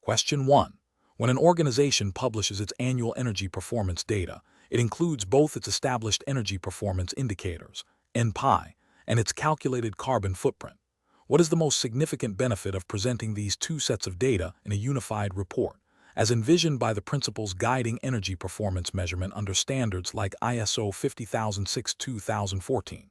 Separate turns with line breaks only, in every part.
Question 1. When an organization publishes its annual energy performance data, it includes both its established energy performance indicators, NPI, and its calculated carbon footprint. What is the most significant benefit of presenting these two sets of data in a unified report, as envisioned by the principles guiding energy performance measurement under standards like ISO 50006-2014?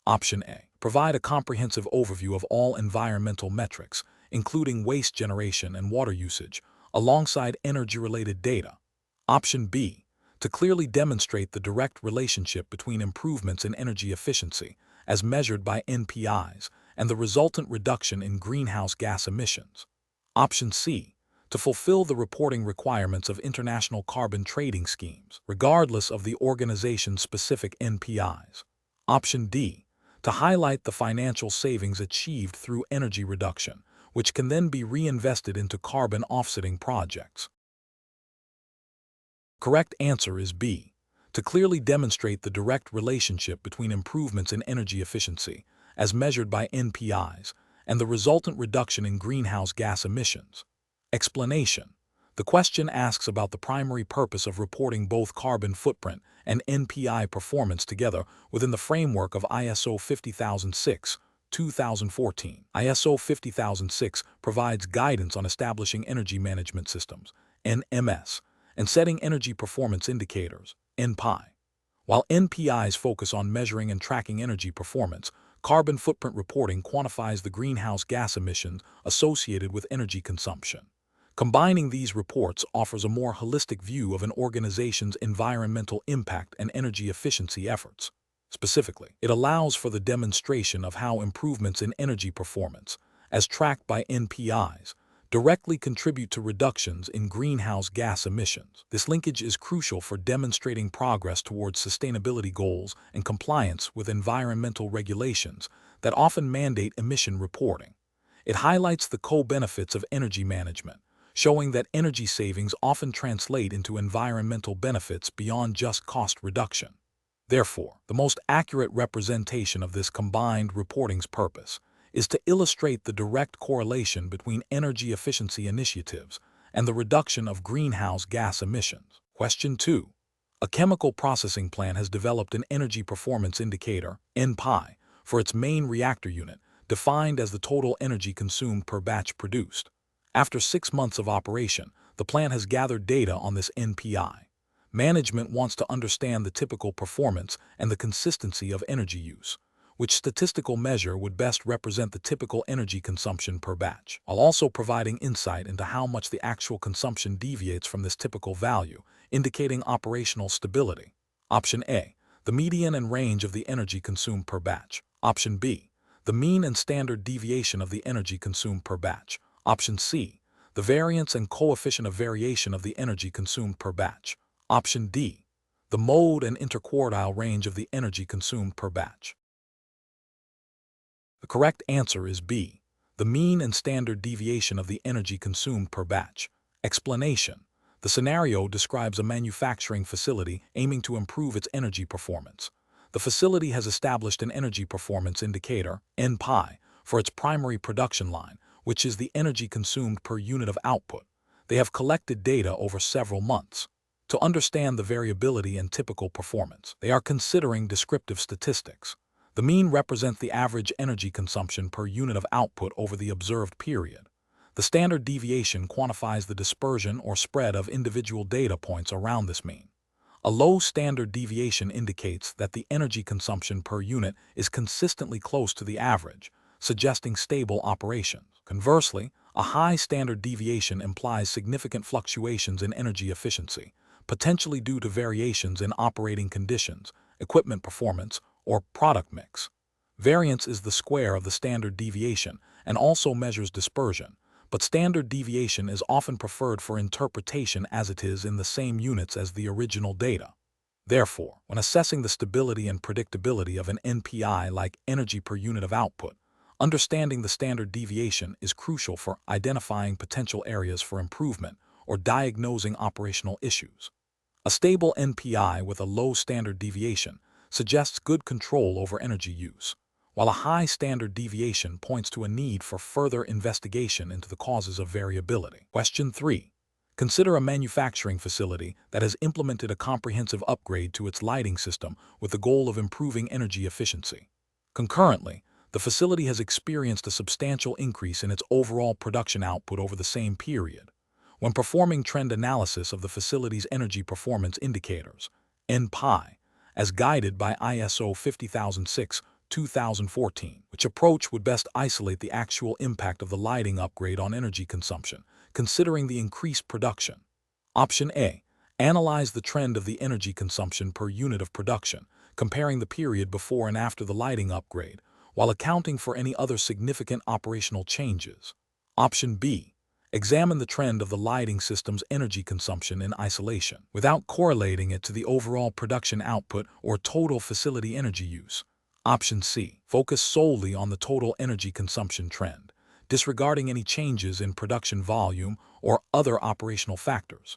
Option A. Provide a comprehensive overview of all environmental metrics, including waste generation and water usage, alongside energy-related data. Option B. To clearly demonstrate the direct relationship between improvements in energy efficiency, as measured by NPIs, and the resultant reduction in greenhouse gas emissions. Option C. To fulfill the reporting requirements of international carbon trading schemes, regardless of the organization's specific NPIs. Option D. To highlight the financial savings achieved through energy reduction, which can then be reinvested into carbon offsetting projects. Correct answer is B. To clearly demonstrate the direct relationship between improvements in energy efficiency, as measured by NPIs, and the resultant reduction in greenhouse gas emissions. Explanation. The question asks about the primary purpose of reporting both carbon footprint and NPI performance together within the framework of ISO 50006-2014. ISO 50006 provides guidance on establishing energy management systems, NMS, and setting energy performance indicators, NPI. While NPIs focus on measuring and tracking energy performance, carbon footprint reporting quantifies the greenhouse gas emissions associated with energy consumption. Combining these reports offers a more holistic view of an organization's environmental impact and energy efficiency efforts. Specifically, it allows for the demonstration of how improvements in energy performance, as tracked by NPIs, directly contribute to reductions in greenhouse gas emissions. This linkage is crucial for demonstrating progress towards sustainability goals and compliance with environmental regulations that often mandate emission reporting. It highlights the co-benefits of energy management, showing that energy savings often translate into environmental benefits beyond just cost reduction. Therefore, the most accurate representation of this combined reporting's purpose is to illustrate the direct correlation between energy efficiency initiatives and the reduction of greenhouse gas emissions. Question 2. A chemical processing plant has developed an energy performance indicator, NPI, for its main reactor unit, defined as the total energy consumed per batch produced. After 6 months of operation, the plant has gathered data on this NPI. Management wants to understand the typical performance and the consistency of energy use. Which statistical measure would best represent the typical energy consumption per batch, while also providing insight into how much the actual consumption deviates from this typical value, indicating operational stability. Option A. The median and range of the energy consumed per batch. Option B. The mean and standard deviation of the energy consumed per batch. Option C. The variance and coefficient of variation of the energy consumed per batch. Option D. The mode and interquartile range of the energy consumed per batch. The correct answer is B. The mean and standard deviation of the energy consumed per batch. Explanation. The scenario describes a manufacturing facility aiming to improve its energy performance. The facility has established an energy performance indicator, NPI, for its primary production line, which is the energy consumed per unit of output. They have collected data over several months. To understand the variability in typical performance, they are considering descriptive statistics. The mean represents the average energy consumption per unit of output over the observed period. The standard deviation quantifies the dispersion or spread of individual data points around this mean. A low standard deviation indicates that the energy consumption per unit is consistently close to the average, suggesting stable operations. Conversely, a high standard deviation implies significant fluctuations in energy efficiency, potentially due to variations in operating conditions, equipment performance, or product mix. Variance is the square of the standard deviation and also measures dispersion, but standard deviation is often preferred for interpretation as it is in the same units as the original data. Therefore, when assessing the stability and predictability of an NPI like energy per unit of output, understanding the standard deviation is crucial for identifying potential areas for improvement or diagnosing operational issues. A stable NPI with a low standard deviation suggests good control over energy use, while a high standard deviation points to a need for further investigation into the causes of variability. Question 3. Consider a manufacturing facility that has implemented a comprehensive upgrade to its lighting system with the goal of improving energy efficiency. Concurrently, the facility has experienced a substantial increase in its overall production output over the same period. When performing trend analysis of the facility's energy performance indicators, NPI, as guided by ISO 50006-2014, which approach would best isolate the actual impact of the lighting upgrade on energy consumption, considering the increased production. Option A. Analyze the trend of the energy consumption per unit of production, comparing the period before and after the lighting upgrade, while accounting for any other significant operational changes. Option B. Examine the trend of the lighting system's energy consumption in isolation, without correlating it to the overall production output or total facility energy use. Option C. Focus solely on the total energy consumption trend, disregarding any changes in production volume or other operational factors.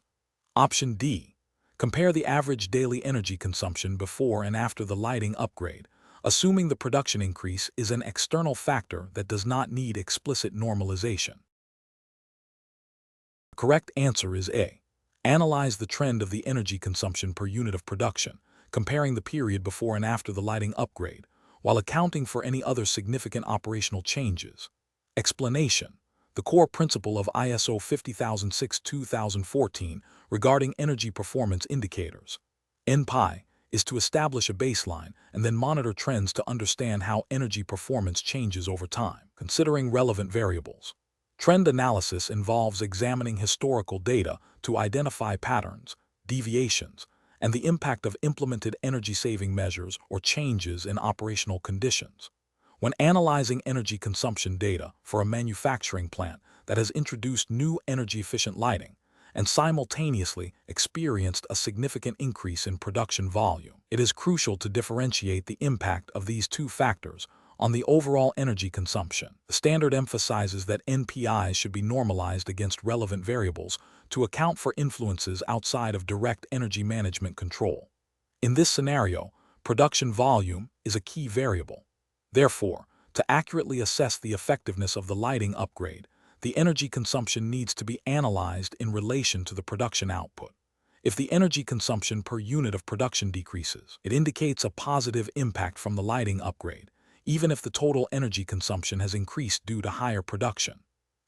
Option D. Compare the average daily energy consumption before and after the lighting upgrade, assuming the production increase is an external factor that does not need explicit normalization. The correct answer is A. Analyze the trend of the energy consumption per unit of production, comparing the period before and after the lighting upgrade, while accounting for any other significant operational changes. Explanation. The core principle of ISO 50006-2014 regarding energy performance indicators, NPI, is to establish a baseline and then monitor trends to understand how energy performance changes over time, considering relevant variables. Trend analysis involves examining historical data to identify patterns, deviations, and the impact of implemented energy-saving measures or changes in operational conditions. When analyzing energy consumption data for a manufacturing plant that has introduced new energy-efficient lighting and simultaneously experienced a significant increase in production volume, it is crucial to differentiate the impact of these two factors on the overall energy consumption. The standard emphasizes that NPIs should be normalized against relevant variables to account for influences outside of direct energy management control. In this scenario, production volume is a key variable. Therefore, to accurately assess the effectiveness of the lighting upgrade, the energy consumption needs to be analyzed in relation to the production output. If the energy consumption per unit of production decreases, it indicates a positive impact from the lighting upgrade, even if the total energy consumption has increased due to higher production.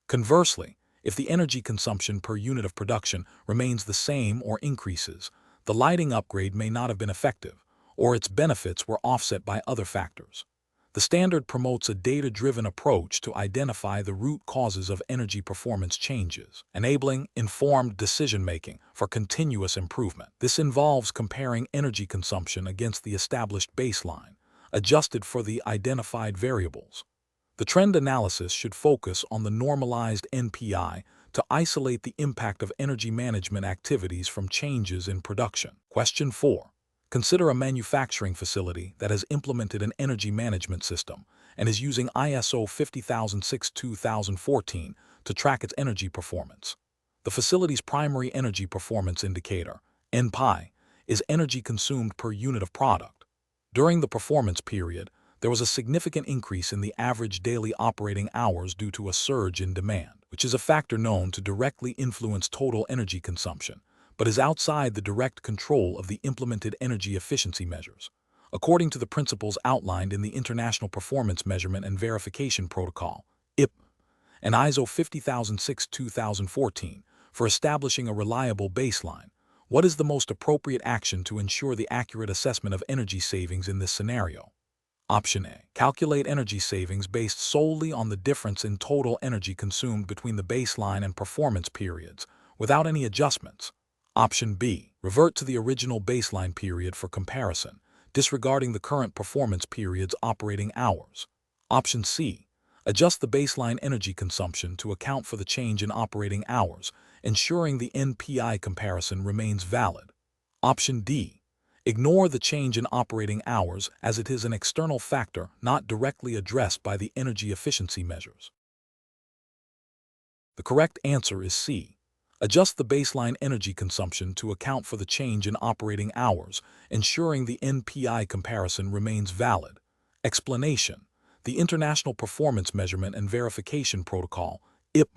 Conversely, if the energy consumption per unit of production remains the same or increases, the lighting upgrade may not have been effective, or its benefits were offset by other factors. The standard promotes a data-driven approach to identify the root causes of energy performance changes, enabling informed decision-making for continuous improvement. This involves comparing energy consumption against the established baseline, adjusted for the identified variables. The trend analysis should focus on the normalized NPI to isolate the impact of energy management activities from changes in production. Question 4. Consider a manufacturing facility that has implemented an energy management system and is using ISO 50006-2014 to track its energy performance. The facility's primary energy performance indicator, NPI, is energy consumed per unit of product. During the performance period, there was a significant increase in the average daily operating hours due to a surge in demand, which is a factor known to directly influence total energy consumption, but is outside the direct control of the implemented energy efficiency measures. According to the principles outlined in the International Performance Measurement and Verification Protocol, IP, and ISO 50006-2014, for establishing a reliable baseline, what is the most appropriate action to ensure the accurate assessment of energy savings in this scenario? Option A. Calculate energy savings based solely on the difference in total energy consumed between the baseline and performance periods, without any adjustments. Option B. Revert to the original baseline period for comparison, disregarding the current performance period's operating hours. Option C. Adjust the baseline energy consumption to account for the change in operating hours, ensuring the NPI comparison remains valid. Option D. Ignore the change in operating hours as it is an external factor not directly addressed by the energy efficiency measures. The correct answer is C. Adjust the baseline energy consumption to account for the change in operating hours, ensuring the NPI comparison remains valid. Explanation. The International Performance Measurement and Verification Protocol, IPMP,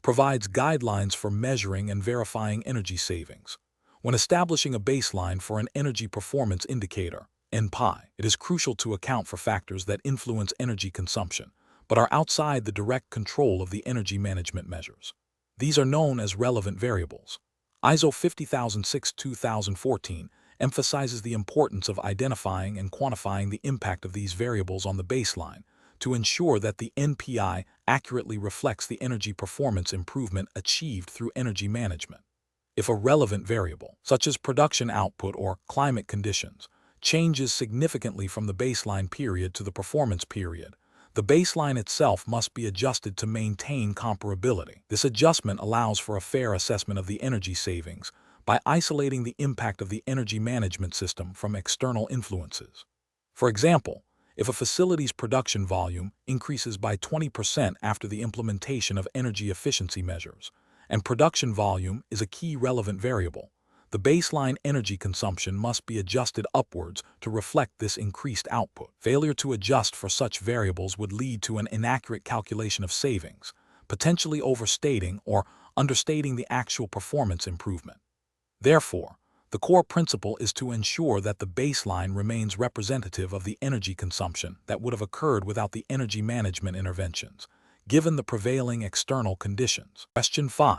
provides guidelines for measuring and verifying energy savings. When establishing a baseline for an energy performance indicator, NPI, it is crucial to account for factors that influence energy consumption, but are outside the direct control of the energy management measures. These are known as relevant variables. ISO 50006-2014 emphasizes the importance of identifying and quantifying the impact of these variables on the baseline to ensure that the NPI accurately reflects the energy performance improvement achieved through energy management. If a relevant variable, such as production output or climate conditions, changes significantly from the baseline period to the performance period, the baseline itself must be adjusted to maintain comparability. This adjustment allows for a fair assessment of the energy savings by isolating the impact of the energy management system from external influences. For example, if a facility's production volume increases by 20% after the implementation of energy efficiency measures, and production volume is a key relevant variable, the baseline energy consumption must be adjusted upwards to reflect this increased output. Failure to adjust for such variables would lead to an inaccurate calculation of savings, potentially overstating or understating the actual performance improvement. Therefore, the core principle is to ensure that the baseline remains representative of the energy consumption that would have occurred without the energy management interventions, given the prevailing external conditions. Question 5.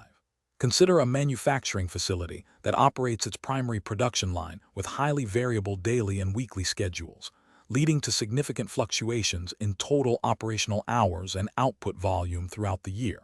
Consider a manufacturing facility that operates its primary production line with highly variable daily and weekly schedules, leading to significant fluctuations in total operational hours and output volume throughout the year.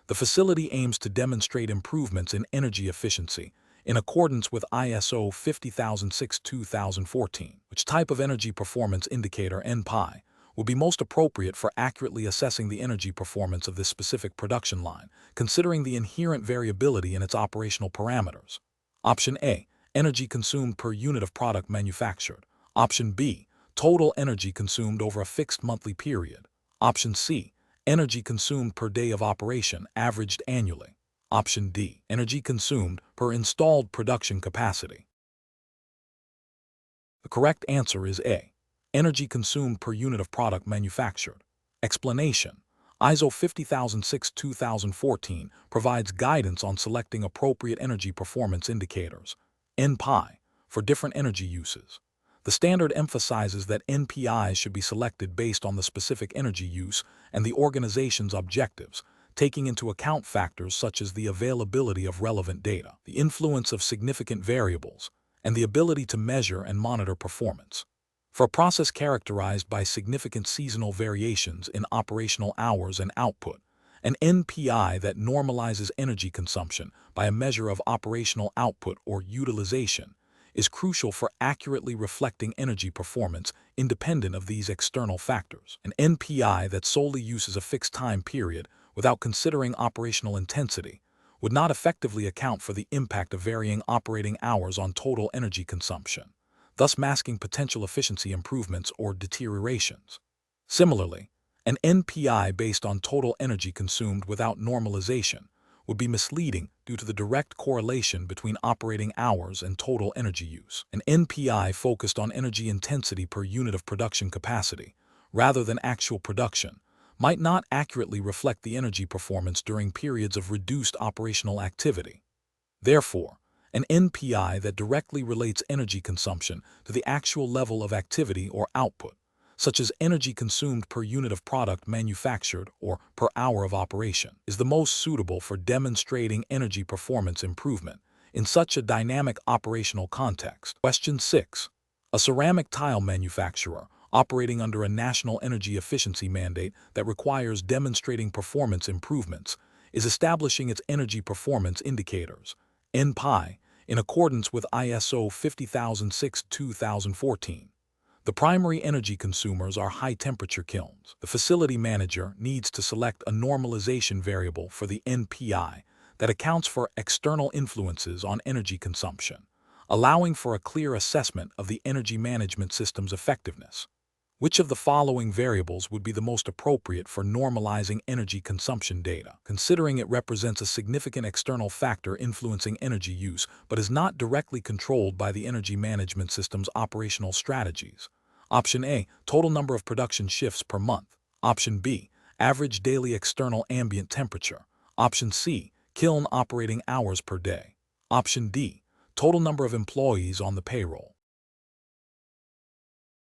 The facility aims to demonstrate improvements in energy efficiency in accordance with ISO 50006-2014. Which type of energy performance indicator, NPI, will be most appropriate for accurately assessing the energy performance of this specific production line, considering the inherent variability in its operational parameters? Option A, energy consumed per unit of product manufactured. Option B, total energy consumed over a fixed monthly period. Option C, energy consumed per day of operation, averaged annually. Option D, energy consumed per installed production capacity. The correct answer is A, energy consumed per unit of product manufactured. Explanation: ISO 50006-2014 provides guidance on selecting appropriate energy performance indicators, NPI, for different energy uses. The standard emphasizes that NPIs should be selected based on the specific energy use and the organization's objectives, taking into account factors such as the availability of relevant data, the influence of significant variables, and the ability to measure and monitor performance. For a process characterized by significant seasonal variations in operational hours and output, an NPI that normalizes energy consumption by a measure of operational output or utilization is crucial for accurately reflecting energy performance independent of these external factors. An NPI that solely uses a fixed time period without considering operational intensity would not effectively account for the impact of varying operating hours on total energy consumption, thus masking potential efficiency improvements or deteriorations. Similarly, an NPI based on total energy consumed without normalization would be misleading due to the direct correlation between operating hours and total energy use. An NPI focused on energy intensity per unit of production capacity, rather than actual production, might not accurately reflect the energy performance during periods of reduced operational activity. Therefore, an NPI that directly relates energy consumption to the actual level of activity or output, such as energy consumed per unit of product manufactured or per hour of operation, is the most suitable for demonstrating energy performance improvement in such a dynamic operational context. Question 6. A ceramic tile manufacturer operating under a national energy efficiency mandate that requires demonstrating performance improvements is establishing its energy performance indicators, NPI, in accordance with ISO 50006-2014. The primary energy consumers are high-temperature kilns. The facility manager needs to select a normalization variable for the NPI that accounts for external influences on energy consumption, allowing for a clear assessment of the energy management system's effectiveness. Which of the following variables would be the most appropriate for normalizing energy consumption data, considering it represents a significant external factor influencing energy use but is not directly controlled by the energy management system's operational strategies? Option A, total number of production shifts per month. Option B, average daily external ambient temperature. Option C, kiln operating hours per day. Option D, total number of employees on the payroll.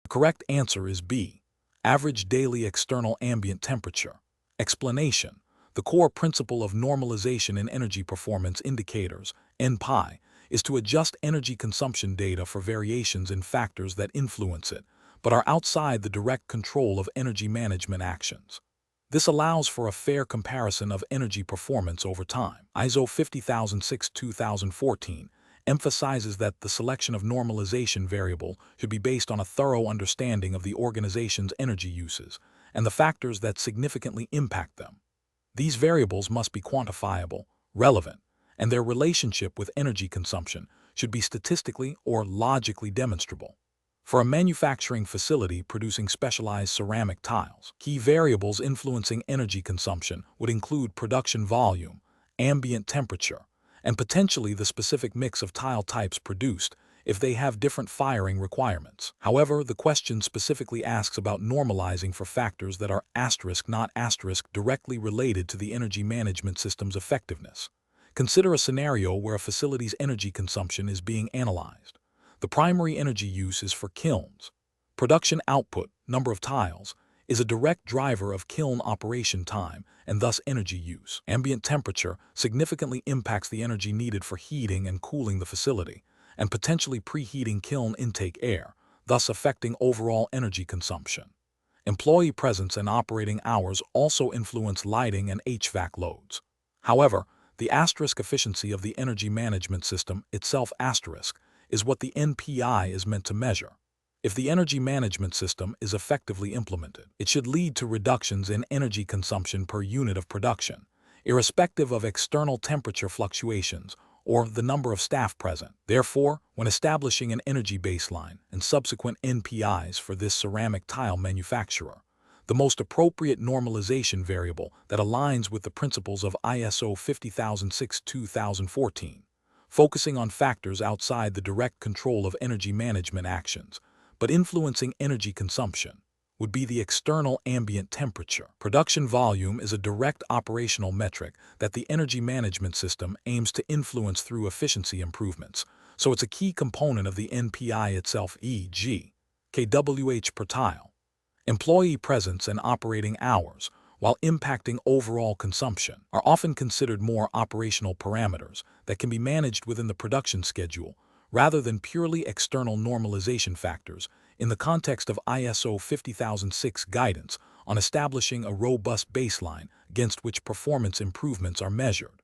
The correct answer is B, average daily external ambient temperature. Explanation: the core principle of normalization in energy performance indicators, NPI, is to adjust energy consumption data for variations in factors that influence it, but are outside the direct control of energy management actions. This allows for a fair comparison of energy performance over time. ISO 50006-2014 emphasizes that the selection of normalization variable should be based on a thorough understanding of the organization's energy uses and the factors that significantly impact them. These variables must be quantifiable, relevant, and their relationship with energy consumption should be statistically or logically demonstrable. For a manufacturing facility producing specialized ceramic tiles, key variables influencing energy consumption would include production volume, ambient temperature, and potentially the specific mix of tile types produced if they have different firing requirements. However, the question specifically asks about normalizing for factors that are not directly related to the energy management system's effectiveness. Consider a scenario where a facility's energy consumption is being analyzed. The primary energy use is for kilns. Production output, number of tiles, is a direct driver of kiln operation time and thus energy use. Ambient temperature significantly impacts the energy needed for heating and cooling the facility, and potentially preheating kiln intake air, thus affecting overall energy consumption. Employee presence and operating hours also influence lighting and HVAC loads. However, the efficiency of the energy management system itself is what the NPI is meant to measure. If the energy management system is effectively implemented, it should lead to reductions in energy consumption per unit of production, irrespective of external temperature fluctuations or the number of staff present. Therefore, when establishing an energy baseline and subsequent NPIs for this ceramic tile manufacturer, the most appropriate normalization variable that aligns with the principles of ISO 50006-2014, focusing on factors outside the direct control of energy management actions, but influencing energy consumption, would be the external ambient temperature. Production volume is a direct operational metric that the energy management system aims to influence through efficiency improvements, so it's a key component of the NPI itself, e.g., kWh per tile. Employee presence and operating hours, while impacting overall consumption, are often considered more operational parameters that can be managed within the production schedule rather than purely external normalization factors in the context of ISO 50006 guidance on establishing a robust baseline against which performance improvements are measured.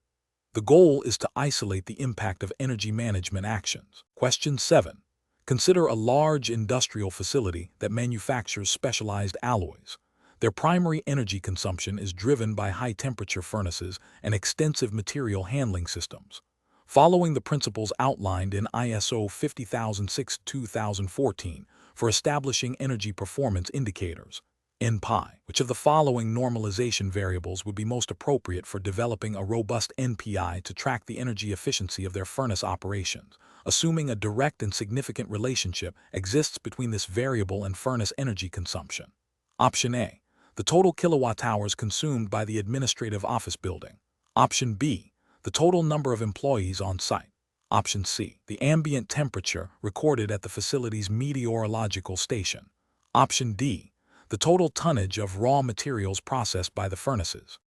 The goal is to isolate the impact of energy management actions. Question 7. Consider a large industrial facility that manufactures specialized alloys. Their primary energy consumption is driven by high-temperature furnaces and extensive material handling systems. Following the principles outlined in ISO 50006-2014 for establishing energy performance indicators, NPI, which of the following normalization variables would be most appropriate for developing a robust NPI to track the energy efficiency of their furnace operations, assuming a direct and significant relationship exists between this variable and furnace energy consumption? Option A, the total kilowatt-hours consumed by the administrative office building. Option B, the total number of employees on site. Option C, the ambient temperature recorded at the facility's meteorological station. Option D, the total tonnage of raw materials processed by the furnaces.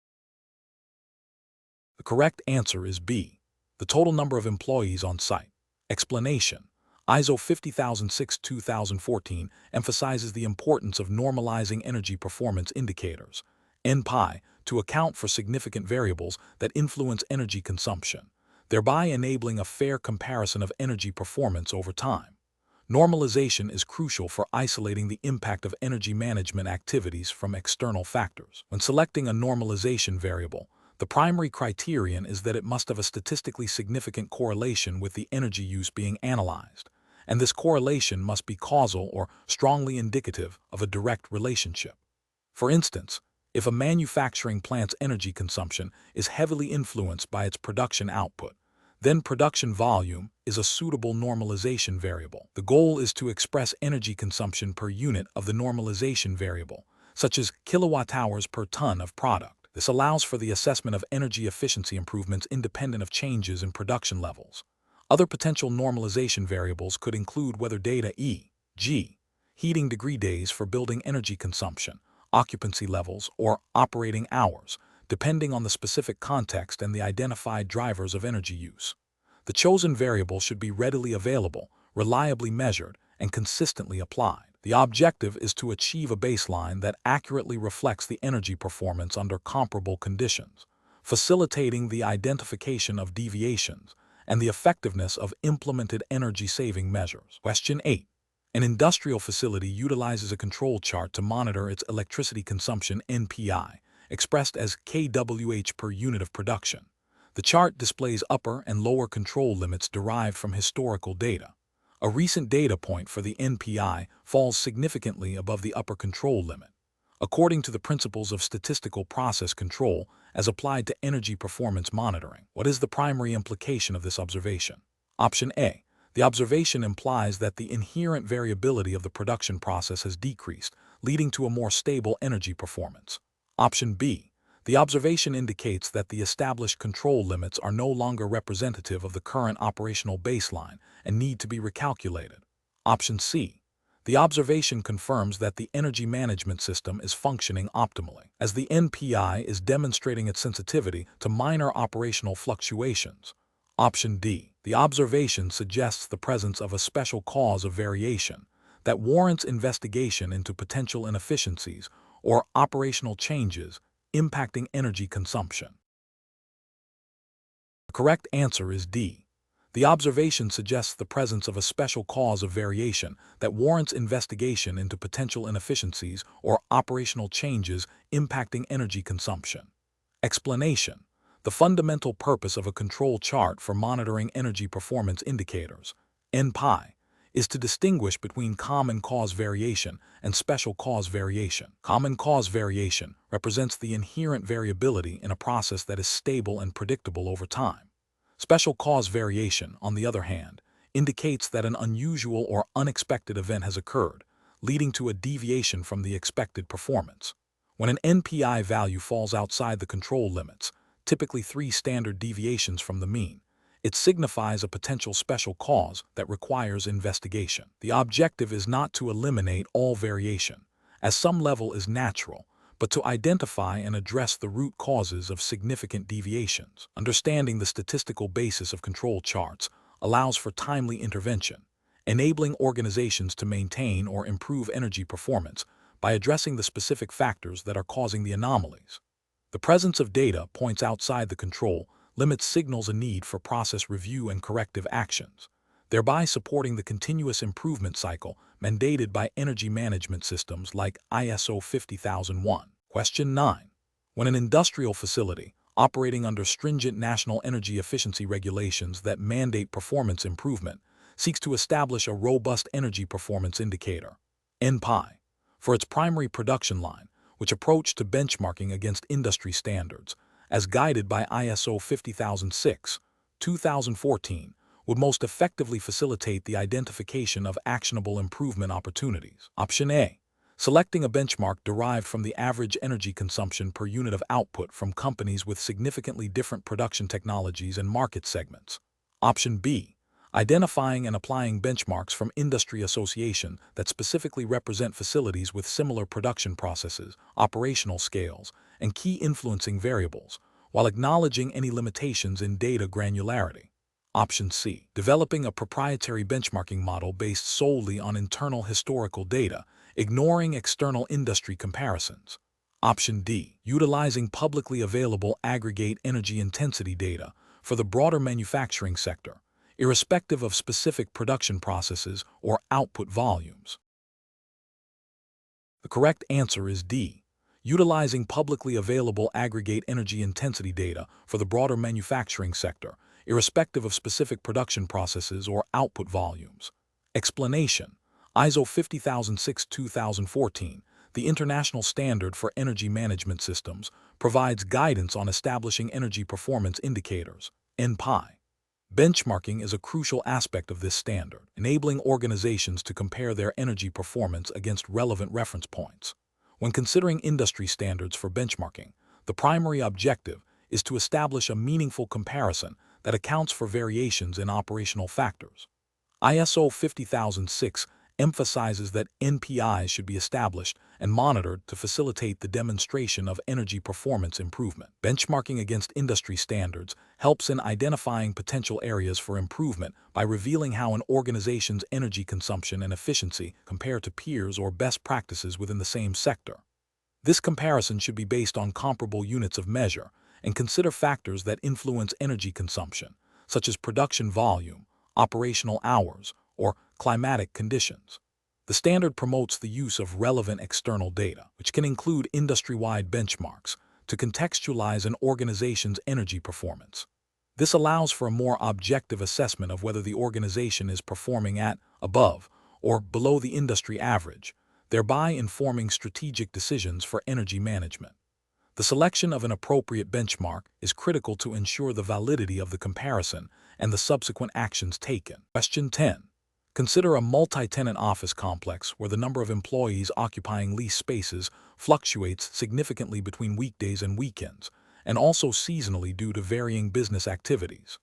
The correct answer is B, the total number of employees on site. Explanation: ISO 50006-2014 emphasizes the importance of normalizing energy performance indicators, NPI, to account for significant variables that influence energy consumption, thereby enabling a fair comparison of energy performance over time. Normalization is crucial for isolating the impact of energy management activities from external factors. When selecting a normalization variable, the primary criterion is that it must have a statistically significant correlation with the energy use being analyzed, and this correlation must be causal or strongly indicative of a direct relationship. For instance, if a manufacturing plant's energy consumption is heavily influenced by its production output, Then production volume is a suitable normalization variable. The goal is to express energy consumption per unit of the normalization variable, such as kilowatt-hours per ton of product. This allows for the assessment of energy efficiency improvements independent of changes in production levels. Other potential normalization variables could include weather data e.g., heating degree days for building energy consumption, occupancy levels, or operating hours, depending on the specific context and the identified drivers of energy use. The chosen variable should be readily available, reliably measured, and consistently applied. The objective is to achieve a baseline that accurately reflects the energy performance under comparable conditions, facilitating the identification of deviations and the effectiveness of implemented energy-saving measures. Question 8. An industrial facility utilizes a control chart to monitor its electricity consumption (NPI), expressed as kWh per unit of production. The chart displays upper and lower control limits derived from historical data. A recent data point for the NPI falls significantly above the upper control limit. According to the principles of statistical process control as applied to energy performance monitoring, what is the primary implication of this observation? Option A. The observation implies that the inherent variability of the production process has decreased, leading to a more stable energy performance. Option B. The observation indicates that the established control limits are no longer representative of the current operational baseline and need to be recalculated. Option C. The observation confirms that the energy management system is functioning optimally, as the NPI is demonstrating its sensitivity to minor operational fluctuations. Option D. The observation suggests the presence of a special cause of variation that warrants investigation into potential inefficiencies or operational changes impacting energy consumption. The correct answer is D. The observation suggests the presence of a special cause of variation that warrants investigation into potential inefficiencies or operational changes impacting energy consumption. Explanation. The fundamental purpose of a control chart for monitoring energy performance indicators, NPI, is to distinguish between common cause variation and special cause variation. Common cause variation represents the inherent variability in a process that is stable and predictable over time. Special cause variation, on the other hand, indicates that an unusual or unexpected event has occurred, leading to a deviation from the expected performance. When an NPI value falls outside the control limits, typically 3 standard deviations from the mean, it signifies a potential special cause that requires investigation. The objective is not to eliminate all variation, as some level is natural, but to identify and address the root causes of significant deviations. Understanding the statistical basis of control charts allows for timely intervention, enabling organizations to maintain or improve energy performance by addressing the specific factors that are causing the anomalies. The presence of data points outside the control limits signals a need for process review and corrective actions, thereby supporting the continuous improvement cycle mandated by energy management systems like ISO 50001. Question 9. When an industrial facility, operating under stringent national energy efficiency regulations that mandate performance improvement, seeks to establish a robust energy performance indicator, NPI, for its primary production line, which approach to benchmarking against industry standards, as guided by ISO 50006, 2014, would most effectively facilitate the identification of actionable improvement opportunities. Option A. Selecting a benchmark derived from the average energy consumption per unit of output from companies with significantly different production technologies and market segments. Option B. Identifying and applying benchmarks from industry association that specifically represent facilities with similar production processes, operational scales, and key influencing variables, while acknowledging any limitations in data granularity. Option C. Developing a proprietary benchmarking model based solely on internal historical data, ignoring external industry comparisons. Option D. Utilizing publicly available aggregate energy intensity data for the broader manufacturing sector, irrespective of specific production processes or output volumes. The correct answer is D. Utilizing publicly available aggregate energy intensity data for the broader manufacturing sector, irrespective of specific production processes or output volumes. Explanation. ISO 50006-2014, the international standard for energy management systems, provides guidance on establishing energy performance indicators, NPI. Benchmarking is a crucial aspect of this standard, enabling organizations to compare their energy performance against relevant reference points. When considering industry standards for benchmarking, the primary objective is to establish a meaningful comparison that accounts for variations in operational factors. ISO 50006 emphasizes that NPIs should be established and monitored to facilitate the demonstration of energy performance improvement. Benchmarking against industry standards helps in identifying potential areas for improvement by revealing how an organization's energy consumption and efficiency compare to peers or best practices within the same sector. This comparison should be based on comparable units of measure and consider factors that influence energy consumption, such as production volume, operational hours, or climatic conditions. The standard promotes the use of relevant external data, which can include industry-wide benchmarks, to contextualize an organization's energy performance. This allows for a more objective assessment of whether the organization is performing at, above, or below the industry average, thereby informing strategic decisions for energy management. The selection of an appropriate benchmark is critical to ensure the validity of the comparison and the subsequent actions taken. Question 10. Consider a multi-tenant office complex where the number of employees occupying leased spaces fluctuates significantly between weekdays and weekends, and also seasonally due to varying business activities.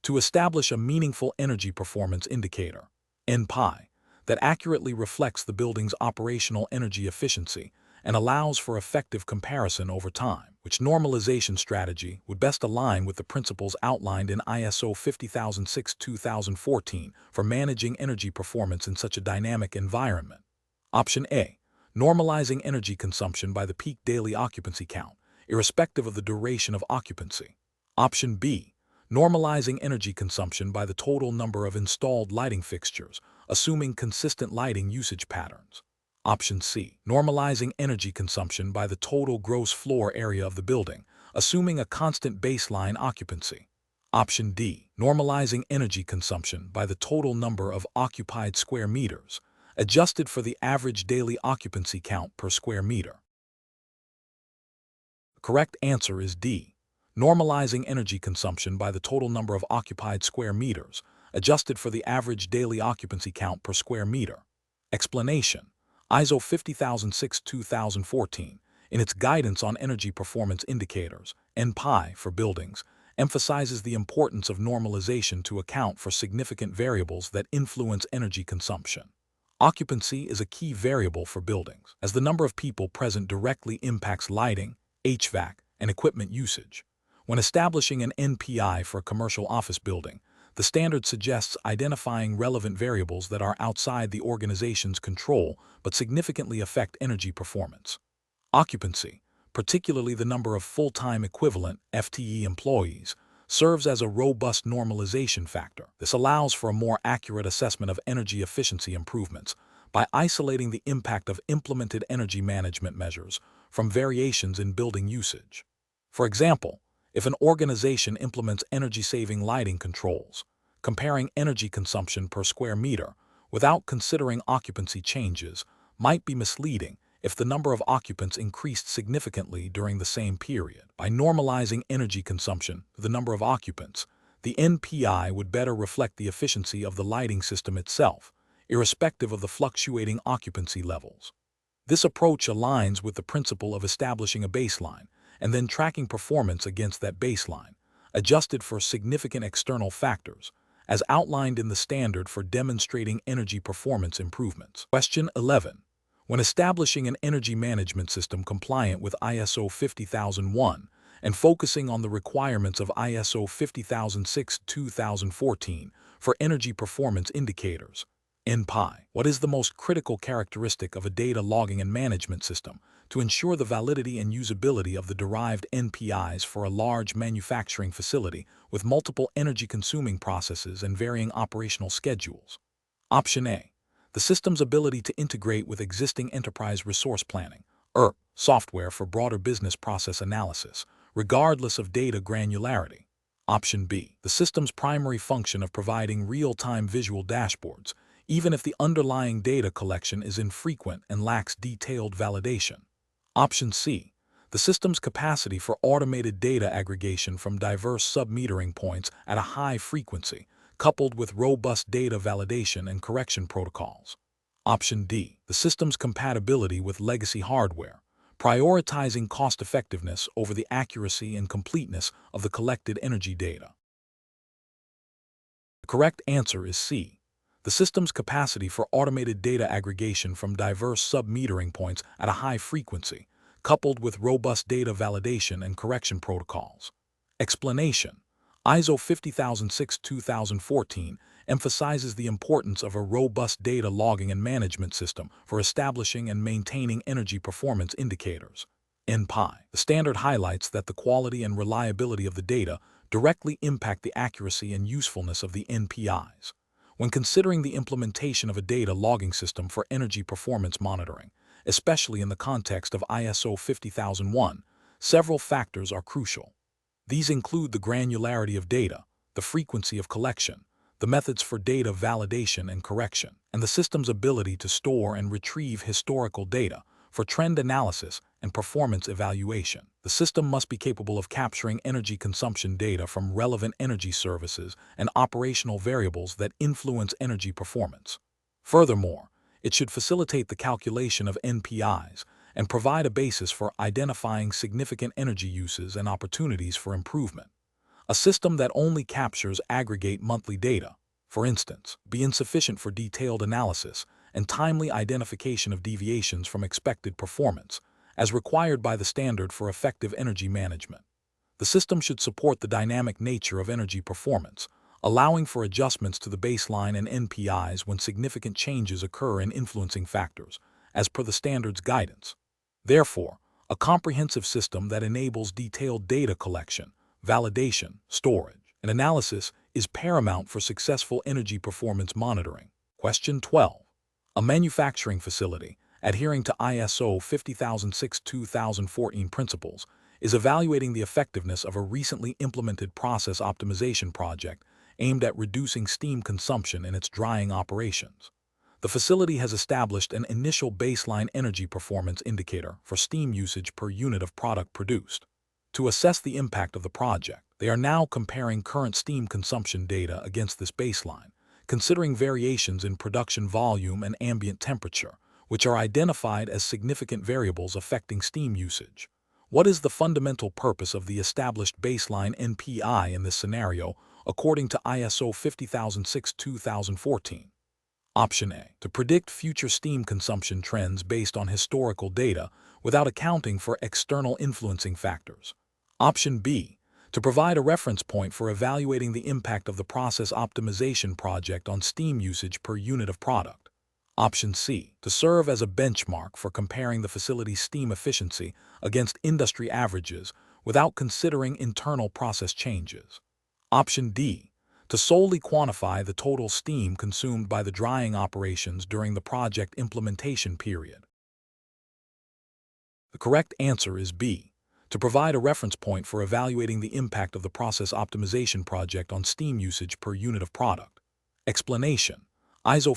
To establish a meaningful energy performance indicator, NPI, that accurately reflects the building's operational energy efficiency and allows for effective comparison over time, which normalization strategy would best align with the principles outlined in ISO 50006-2014 for managing energy performance in such a dynamic environment. Option A. Normalizing energy consumption by the peak daily occupancy count, irrespective of the duration of occupancy. Option B. Normalizing energy consumption by the total number of installed lighting fixtures, assuming consistent lighting usage patterns. Option C. Normalizing energy consumption by the total gross floor area of the building, assuming a constant baseline occupancy. Option D. Normalizing energy consumption by the total number of occupied square meters, adjusted for the average daily occupancy count per square meter. The correct answer is D. Normalizing energy consumption by the total number of occupied square meters, adjusted for the average daily occupancy count per square meter. Explanation. ISO 50006-2014, in its guidance on energy performance indicators, NPI for buildings, emphasizes the importance of normalization to account for significant variables that influence energy consumption. Occupancy is a key variable for buildings, as the number of people present directly impacts lighting, HVAC, and equipment usage. When establishing an NPI for a commercial office building, the standard suggests identifying relevant variables that are outside the organization's control but significantly affect energy performance. Occupancy, particularly the number of full-time equivalent FTE employees, serves as a robust normalization factor. This allows for a more accurate assessment of energy efficiency improvements by isolating the impact of implemented energy management measures from variations in building usage. For example, if an organization implements energy-saving lighting controls, comparing energy consumption per square meter without considering occupancy changes might be misleading if the number of occupants increased significantly during the same period. By normalizing energy consumption to the number of occupants, the NPI would better reflect the efficiency of the lighting system itself, irrespective of the fluctuating occupancy levels. This approach aligns with the principle of establishing a baseline and then tracking performance against that baseline, adjusted for significant external factors, as outlined in the standard for demonstrating energy performance improvements. Question 11. When establishing an energy management system compliant with ISO 50001 and focusing on the requirements of ISO 50006-2014 for energy performance indicators, NPI, what is the most critical characteristic of a data logging and management system to ensure the validity and usability of the derived NPIs for a large manufacturing facility with multiple energy-consuming processes and varying operational schedules? Option A. The system's ability to integrate with existing enterprise resource planning, ERP, software for broader business process analysis, regardless of data granularity. Option B. The system's primary function of providing real-time visual dashboards, even if the underlying data collection is infrequent and lacks detailed validation. Option C. the system's capacity for automated data aggregation from diverse sub-metering points at a high frequency, coupled with robust data validation and correction protocols. Option D, the system's compatibility with legacy hardware, prioritizing cost-effectiveness over the accuracy and completeness of the collected energy data. The correct answer is C. The system's capacity for automated data aggregation from diverse sub-metering points at a high frequency, coupled with robust data validation and correction protocols. Explanation: ISO 50006-2014 emphasizes the importance of a robust data logging and management system for establishing and maintaining energy performance indicators. NPI. The standard highlights that the quality and reliability of the data directly impact the accuracy and usefulness of the NPIs. When considering the implementation of a data logging system for energy performance monitoring, especially in the context of ISO 50001, several factors are crucial. These include the granularity of data, the frequency of collection, the methods for data validation and correction, and the system's ability to store and retrieve historical data for trend analysis and performance evaluation. The system must be capable of capturing energy consumption data from relevant energy services and operational variables that influence energy performance. Furthermore, it should facilitate the calculation of NPIs and provide a basis for identifying significant energy uses and opportunities for improvement. A system that only captures aggregate monthly data, for instance, be insufficient for detailed analysis and timely identification of deviations from expected performance, as required by the standard for effective energy management. The system should support the dynamic nature of energy performance, allowing for adjustments to the baseline and NPIs when significant changes occur in influencing factors, as per the standard's guidance. Therefore, a comprehensive system that enables detailed data collection, validation, storage, and analysis is paramount for successful energy performance monitoring. Question 12. A manufacturing facility, adhering to ISO 50006-2014 principles, is evaluating the effectiveness of a recently implemented process optimization project aimed at reducing steam consumption in its drying operations. The facility has established an initial baseline energy performance indicator for steam usage per unit of product produced. To assess the impact of the project, they are now comparing current steam consumption data against this baseline, considering variations in production volume and ambient temperature, which are identified as significant variables affecting steam usage. What is the fundamental purpose of the established baseline NPI in this scenario, according to ISO 50006-2014? Option A. To predict future steam consumption trends based on historical data without accounting for external influencing factors. Option B. To provide a reference point for evaluating the impact of the process optimization project on steam usage per unit of product. Option C. To serve as a benchmark for comparing the facility's steam efficiency against industry averages without considering internal process changes. Option D. To solely quantify the total steam consumed by the drying operations during the project implementation period. The correct answer is B. To provide a reference point for evaluating the impact of the process optimization project on steam usage per unit of product. Explanation: ISO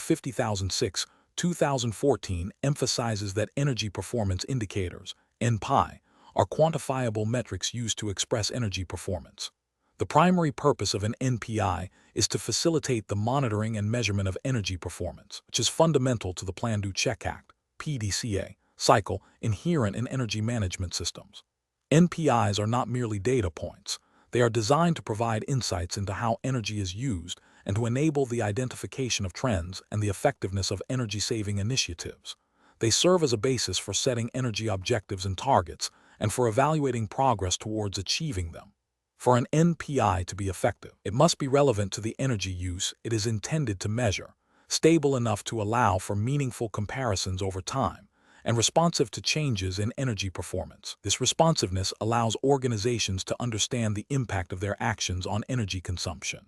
50006-2014 emphasizes that energy performance indicators, NPI, are quantifiable metrics used to express energy performance. The primary purpose of an NPI is to facilitate the monitoring and measurement of energy performance, which is fundamental to the Plan Do Check Act, PDCA, cycle inherent in energy management systems. NPIs are not merely data points. They are designed to provide insights into how energy is used and to enable the identification of trends and the effectiveness of energy-saving initiatives. They serve as a basis for setting energy objectives and targets and for evaluating progress towards achieving them. For an NPI to be effective, it must be relevant to the energy use it is intended to measure, stable enough to allow for meaningful comparisons over time, and responsive to changes in energy performance. This responsiveness allows organizations to understand the impact of their actions on energy consumption.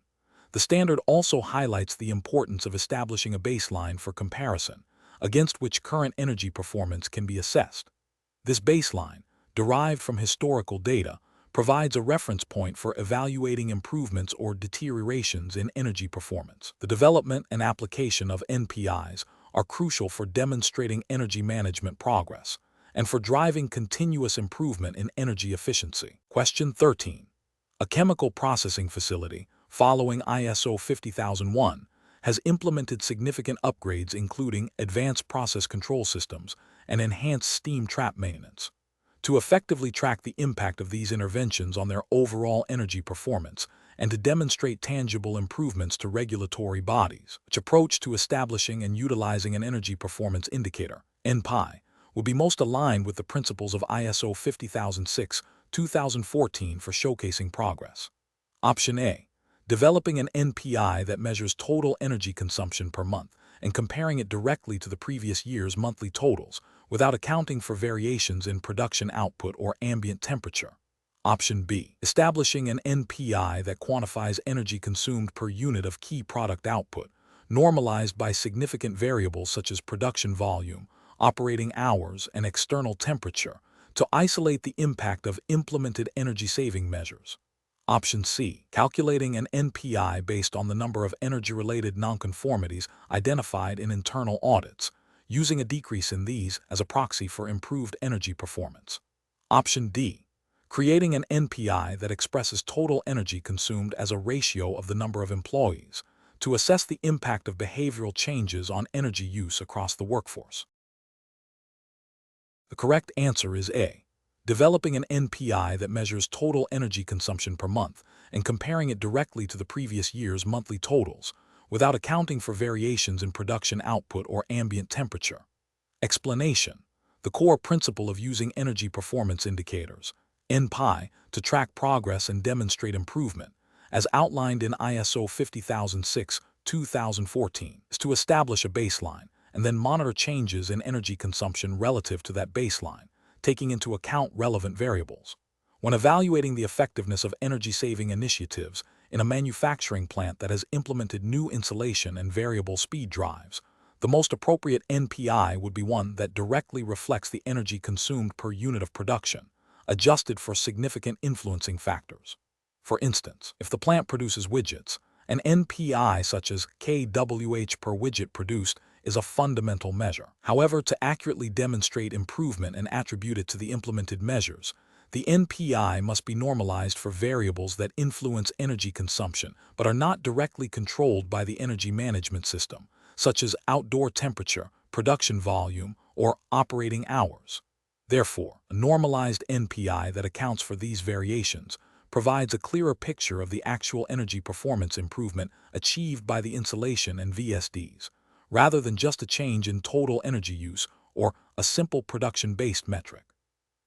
The standard also highlights the importance of establishing a baseline for comparison, against which current energy performance can be assessed. This baseline, derived from historical data, provides a reference point for evaluating improvements or deteriorations in energy performance. The development and application of NPIs are crucial for demonstrating energy management progress, and for driving continuous improvement in energy efficiency. Question 13. A chemical processing facility, following ISO 50001, has implemented significant upgrades including advanced process control systems and enhanced steam trap maintenance. To effectively track the impact of these interventions on their overall energy performance and to demonstrate tangible improvements to regulatory bodies, which approach to establishing and utilizing an energy performance indicator, NPI, would be most aligned with the principles of ISO 50006-2014 for showcasing progress. Option A. Developing an NPI that measures total energy consumption per month and comparing it directly to the previous year's monthly totals without accounting for variations in production output or ambient temperature. Option B. Establishing an NPI that quantifies energy consumed per unit of key product output, normalized by significant variables such as production volume, operating hours, and external temperature, to isolate the impact of implemented energy-saving measures. Option C. Calculating an NPI based on the number of energy-related nonconformities identified in internal audits, using a decrease in these as a proxy for improved energy performance. Option D. Creating an NPI that expresses total energy consumed as a ratio of the number of employees, to assess the impact of behavioral changes on energy use across the workforce. The correct answer is A. Developing an NPI that measures total energy consumption per month and comparing it directly to the previous year's monthly totals, without accounting for variations in production output or ambient temperature. Explanation: the core principle of using energy performance indicators, NPI, to track progress and demonstrate improvement, as outlined in ISO 50006-2014, is to establish a baseline and then monitor changes in energy consumption relative to that baseline, taking into account relevant variables. When evaluating the effectiveness of energy-saving initiatives in a manufacturing plant that has implemented new insulation and variable speed drives, the most appropriate NPI would be one that directly reflects the energy consumed per unit of production, adjusted for significant influencing factors. For instance, if the plant produces widgets, an NPI such as kWh per widget produced is a fundamental measure. However, to accurately demonstrate improvement and attribute it to the implemented measures, the NPI must be normalized for variables that influence energy consumption but are not directly controlled by the energy management system, such as outdoor temperature, production volume, or operating hours. Therefore, a normalized NPI that accounts for these variations provides a clearer picture of the actual energy performance improvement achieved by the insulation and VSDs, rather than just a change in total energy use or a simple production-based metric.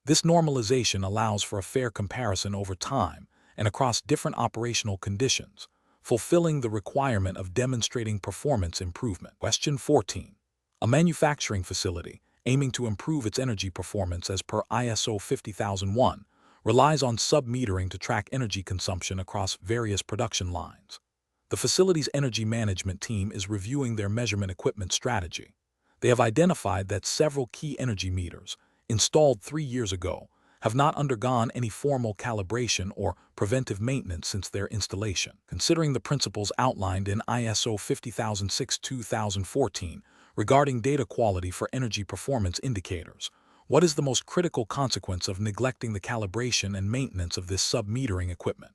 This normalization allows for a fair comparison over time and across different operational conditions, fulfilling the requirement of demonstrating performance improvement. Question 14. A manufacturing facility aiming to improve its energy performance as per ISO 50001 relies on sub-metering to track energy consumption across various production lines. The facility's energy management team is reviewing their measurement equipment strategy. They have identified that several key energy meters, installed 3 years ago, have not undergone any formal calibration or preventive maintenance since their installation. Considering the principles outlined in ISO 50006-2014 regarding data quality for energy performance indicators, what is the most critical consequence of neglecting the calibration and maintenance of this sub-metering equipment?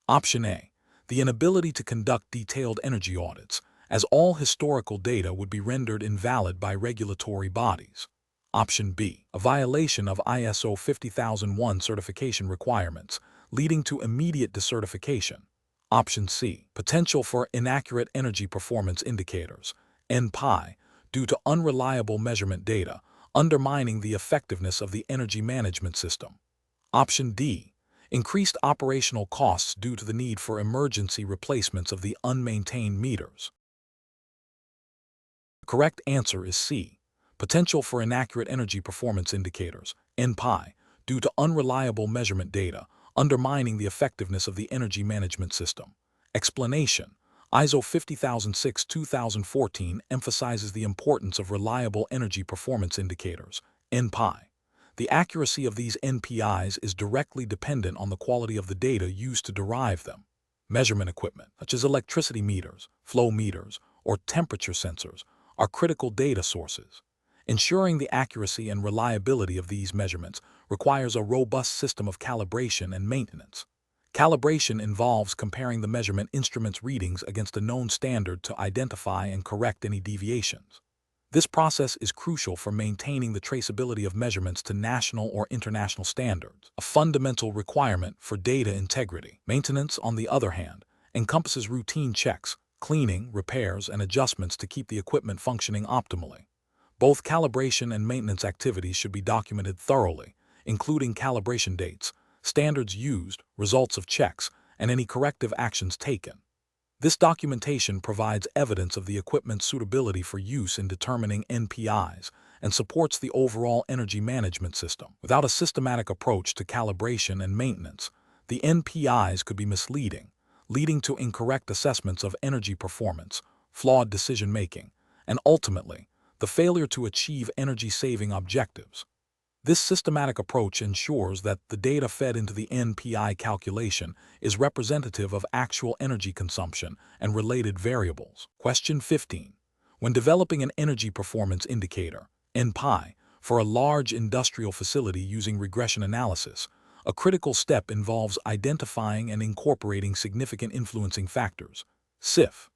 Option A. The inability to conduct detailed energy audits, as all historical data would be rendered invalid by regulatory bodies. Option B. A violation of ISO 50001 certification requirements, leading to immediate decertification. Option C. Potential for inaccurate energy performance indicators, NPI, due to unreliable measurement data, undermining the effectiveness of the energy management system. Option D. Increased operational costs due to the need for emergency replacements of the unmaintained meters. The correct answer is C. Potential for inaccurate energy performance indicators, NPI, due to unreliable measurement data, undermining the effectiveness of the energy management system. Explanation: ISO 50006-2014 emphasizes the importance of reliable energy performance indicators, NPI. The accuracy of these NPIs is directly dependent on the quality of the data used to derive them. Measurement equipment, such as electricity meters, flow meters, or temperature sensors, are critical data sources. Ensuring the accuracy and reliability of these measurements requires a robust system of calibration and maintenance. Calibration involves comparing the measurement instrument's readings against a known standard to identify and correct any deviations. This process is crucial for maintaining the traceability of measurements to national or international standards, a fundamental requirement for data integrity. Maintenance, on the other hand, encompasses routine checks, cleaning, repairs, and adjustments to keep the equipment functioning optimally. Both calibration and maintenance activities should be documented thoroughly, including calibration dates, standards used, results of checks, and any corrective actions taken. This documentation provides evidence of the equipment's suitability for use in determining NPIs and supports the overall energy management system. Without a systematic approach to calibration and maintenance, the NPIs could be misleading, leading to incorrect assessments of energy performance, flawed decision-making, and ultimately, the failure to achieve energy-saving objectives. This systematic approach ensures that the data fed into the NPI calculation is representative of actual energy consumption and related variables. Question 15. When developing an energy performance indicator, NPI, for a large industrial facility using regression analysis, a critical step involves identifying and incorporating significant influencing factors, SIF.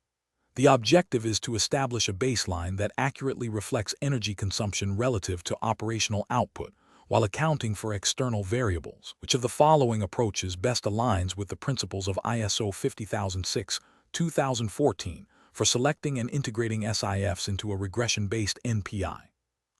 The objective is to establish a baseline that accurately reflects energy consumption relative to operational output, while accounting for external variables. Which of the following approaches best aligns with the principles of ISO 50006-2014 for selecting and integrating SIFs into a regression-based NPI?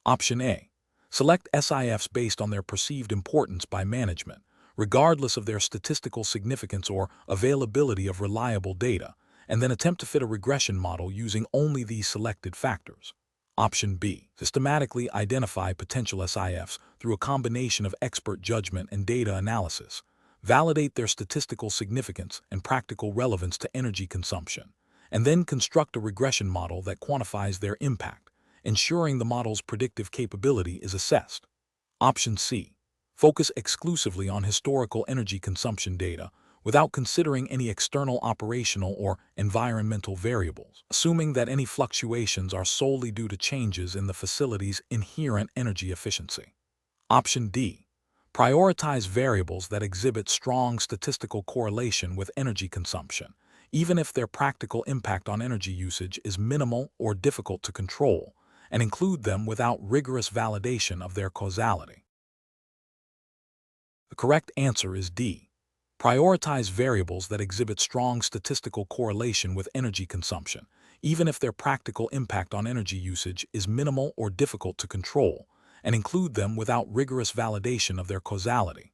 Option A. Select SIFs based on their perceived importance by management, regardless of their statistical significance or availability of reliable data, and then attempt to fit a regression model using only these selected factors. Option B. Systematically identify potential SIFs through a combination of expert judgment and data analysis. Validate their statistical significance and practical relevance to energy consumption, and then construct a regression model that quantifies their impact, ensuring the model's predictive capability is assessed. Option C. Focus exclusively on historical energy consumption data without considering any external operational or environmental variables, assuming that any fluctuations are solely due to changes in the facility's inherent energy efficiency. Option D. Prioritize variables that exhibit strong statistical correlation with energy consumption, even if their practical impact on energy usage is minimal or difficult to control, and include them without rigorous validation of their causality. The correct answer is D. Prioritize variables that exhibit strong statistical correlation with energy consumption, even if their practical impact on energy usage is minimal or difficult to control, and include them without rigorous validation of their causality.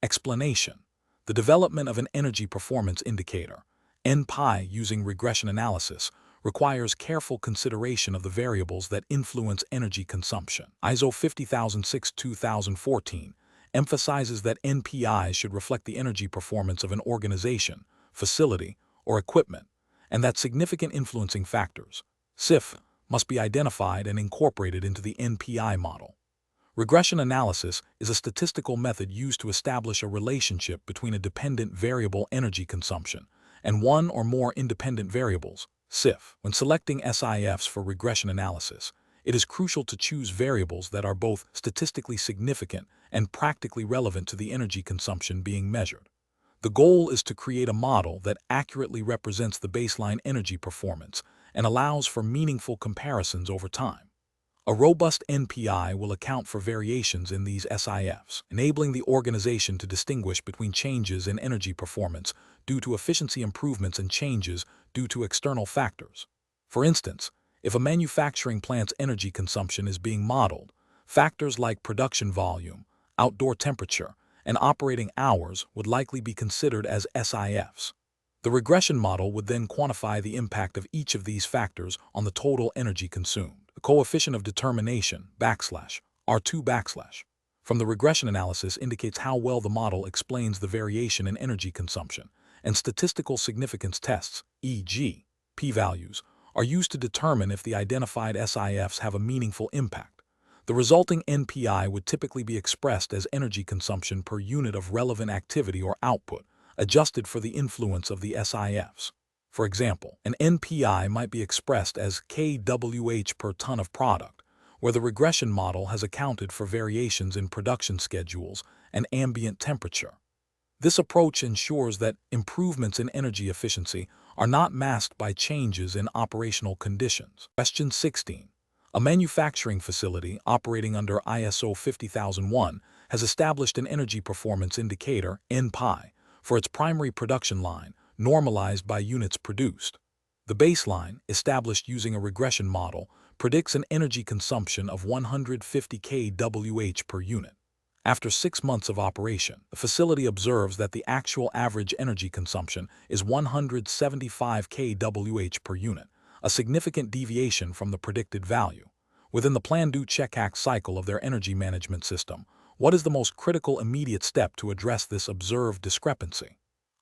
Explanation: the development of an energy performance indicator, NPI, using regression analysis, requires careful consideration of the variables that influence energy consumption. ISO 50006-2014 emphasizes that NPIs should reflect the energy performance of an organization, facility, or equipment, and that significant influencing factors, SIF, must be identified and incorporated into the NPI model. Regression analysis is a statistical method used to establish a relationship between a dependent variable, energy consumption, and one or more independent variables, SIF. When selecting SIFs for regression analysis, it is crucial to choose variables that are both statistically significant and practically relevant to the energy consumption being measured. The goal is to create a model that accurately represents the baseline energy performance and allows for meaningful comparisons over time. A robust NPI will account for variations in these SIFs, enabling the organization to distinguish between changes in energy performance due to efficiency improvements and changes due to external factors. For instance, if a manufacturing plant's energy consumption is being modeled, factors like production volume, outdoor temperature, and operating hours would likely be considered as SIFs. The regression model would then quantify the impact of each of these factors on the total energy consumed. The coefficient of determination, R2 from the regression analysis indicates how well the model explains the variation in energy consumption, and statistical significance tests, e.g., p-values, are used to determine if the identified SIFs have a meaningful impact. The resulting NPI would typically be expressed as energy consumption per unit of relevant activity or output, adjusted for the influence of the SIFs. For example, an NPI might be expressed as kWh per ton of product, where the regression model has accounted for variations in production schedules and ambient temperature. This approach ensures that improvements in energy efficiency are not masked by changes in operational conditions. Question 16. A manufacturing facility operating under ISO 50001 has established an energy performance indicator, NPI, for its primary production line, normalized by units produced. The baseline, established using a regression model, predicts an energy consumption of 150 kWh per unit. After 6 months of operation, the facility observes that the actual average energy consumption is 175 kWh per unit, a significant deviation from the predicted value. Within the plan-do-check-act cycle of their energy management system, what is the most critical immediate step to address this observed discrepancy?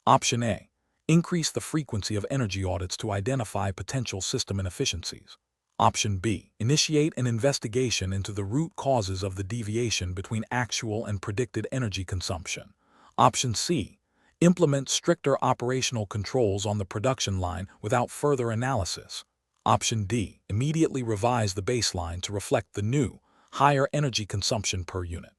Option A. Increase the frequency of energy audits to identify potential system inefficiencies. Option B. Initiate an investigation into the root causes of the deviation between actual and predicted energy consumption. Option C. Implement stricter operational controls on the production line without further analysis. Option D. Immediately revise the baseline to reflect the new, higher energy consumption per unit.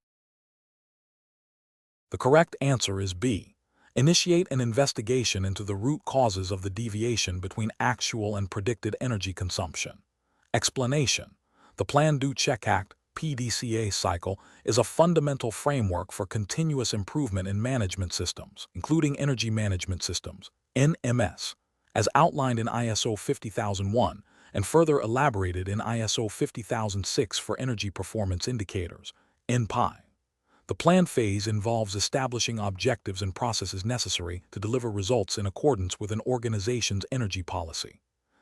The correct answer is B. Initiate an investigation into the root causes of the deviation between actual and predicted energy consumption. Explanation. The Plan-Do-Check-Act (PDCA) cycle is a fundamental framework for continuous improvement in management systems, including energy management systems, NMS, as outlined in ISO 50001 and further elaborated in ISO 50006 for energy performance indicators, NPI. The plan phase involves establishing objectives and processes necessary to deliver results in accordance with an organization's energy policy.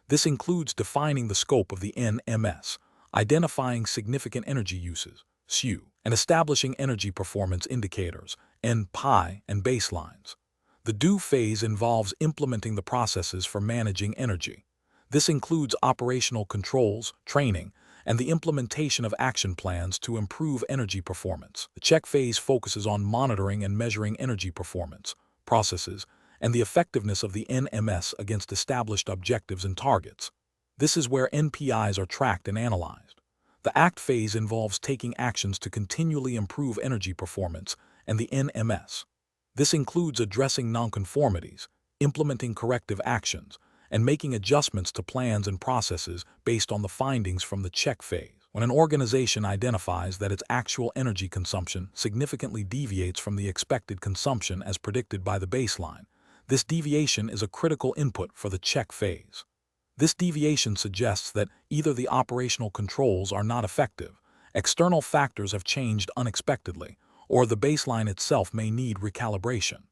This includes defining the scope of the NMS, identifying significant energy uses, SU, and establishing energy performance indicators, NPI, and baselines. The Do phase involves implementing the processes for managing energy. This includes operational controls, training, and the implementation of action plans to improve energy performance. The Check phase focuses on monitoring and measuring energy performance, processes, and the effectiveness of the NMS against established objectives and targets. This is where NPIs are tracked and analyzed. The Act phase involves taking actions to continually improve energy performance and the NMS. This includes addressing nonconformities, implementing corrective actions, and making adjustments to plans and processes based on the findings from the Check phase. When an organization identifies that its actual energy consumption significantly deviates from the expected consumption as predicted by the baseline, this deviation is a critical input for the Check phase. This deviation suggests that either the operational controls are not effective, external factors have changed unexpectedly, or the baseline itself may need recalibration.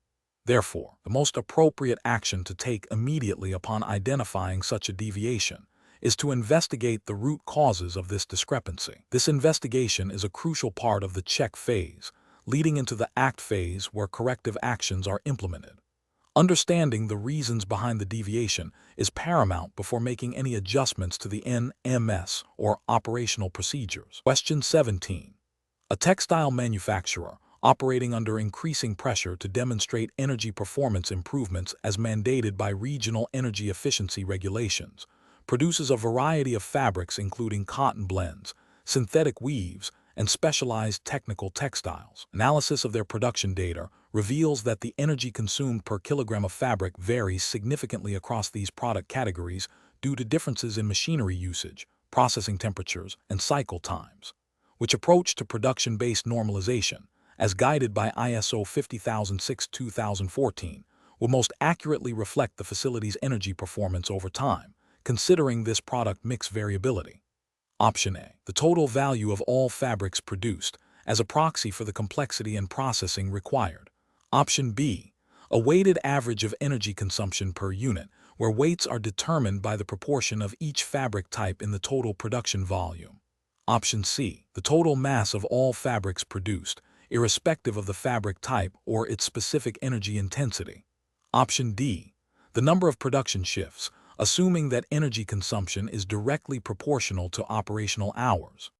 Therefore, the most appropriate action to take immediately upon identifying such a deviation is to investigate the root causes of this discrepancy. This investigation is a crucial part of the Check phase, leading into the Act phase where corrective actions are implemented. Understanding the reasons behind the deviation is paramount before making any adjustments to the NMS or operational procedures. Question 17. A textile manufacturer operating under increasing pressure to demonstrate energy performance improvements as mandated by regional energy efficiency regulations, produces a variety of fabrics including cotton blends, synthetic weaves, and specialized technical textiles. Analysis of their production data reveals that the energy consumed per kilogram of fabric varies significantly across these product categories due to differences in machinery usage, processing temperatures, and cycle times. Which approach to production-based normalization, as guided by ISO 50006-2014, will most accurately reflect the facility's energy performance over time, considering this product mix variability? Option A. The total value of all fabrics produced, as a proxy for the complexity and processing required. Option B. A weighted average of energy consumption per unit, where weights are determined by the proportion of each fabric type in the total production volume. Option C. The total mass of all fabrics produced, irrespective of the fabric type or its specific energy intensity. Option D. The number of production shifts, assuming that energy consumption is directly proportional to operational hours.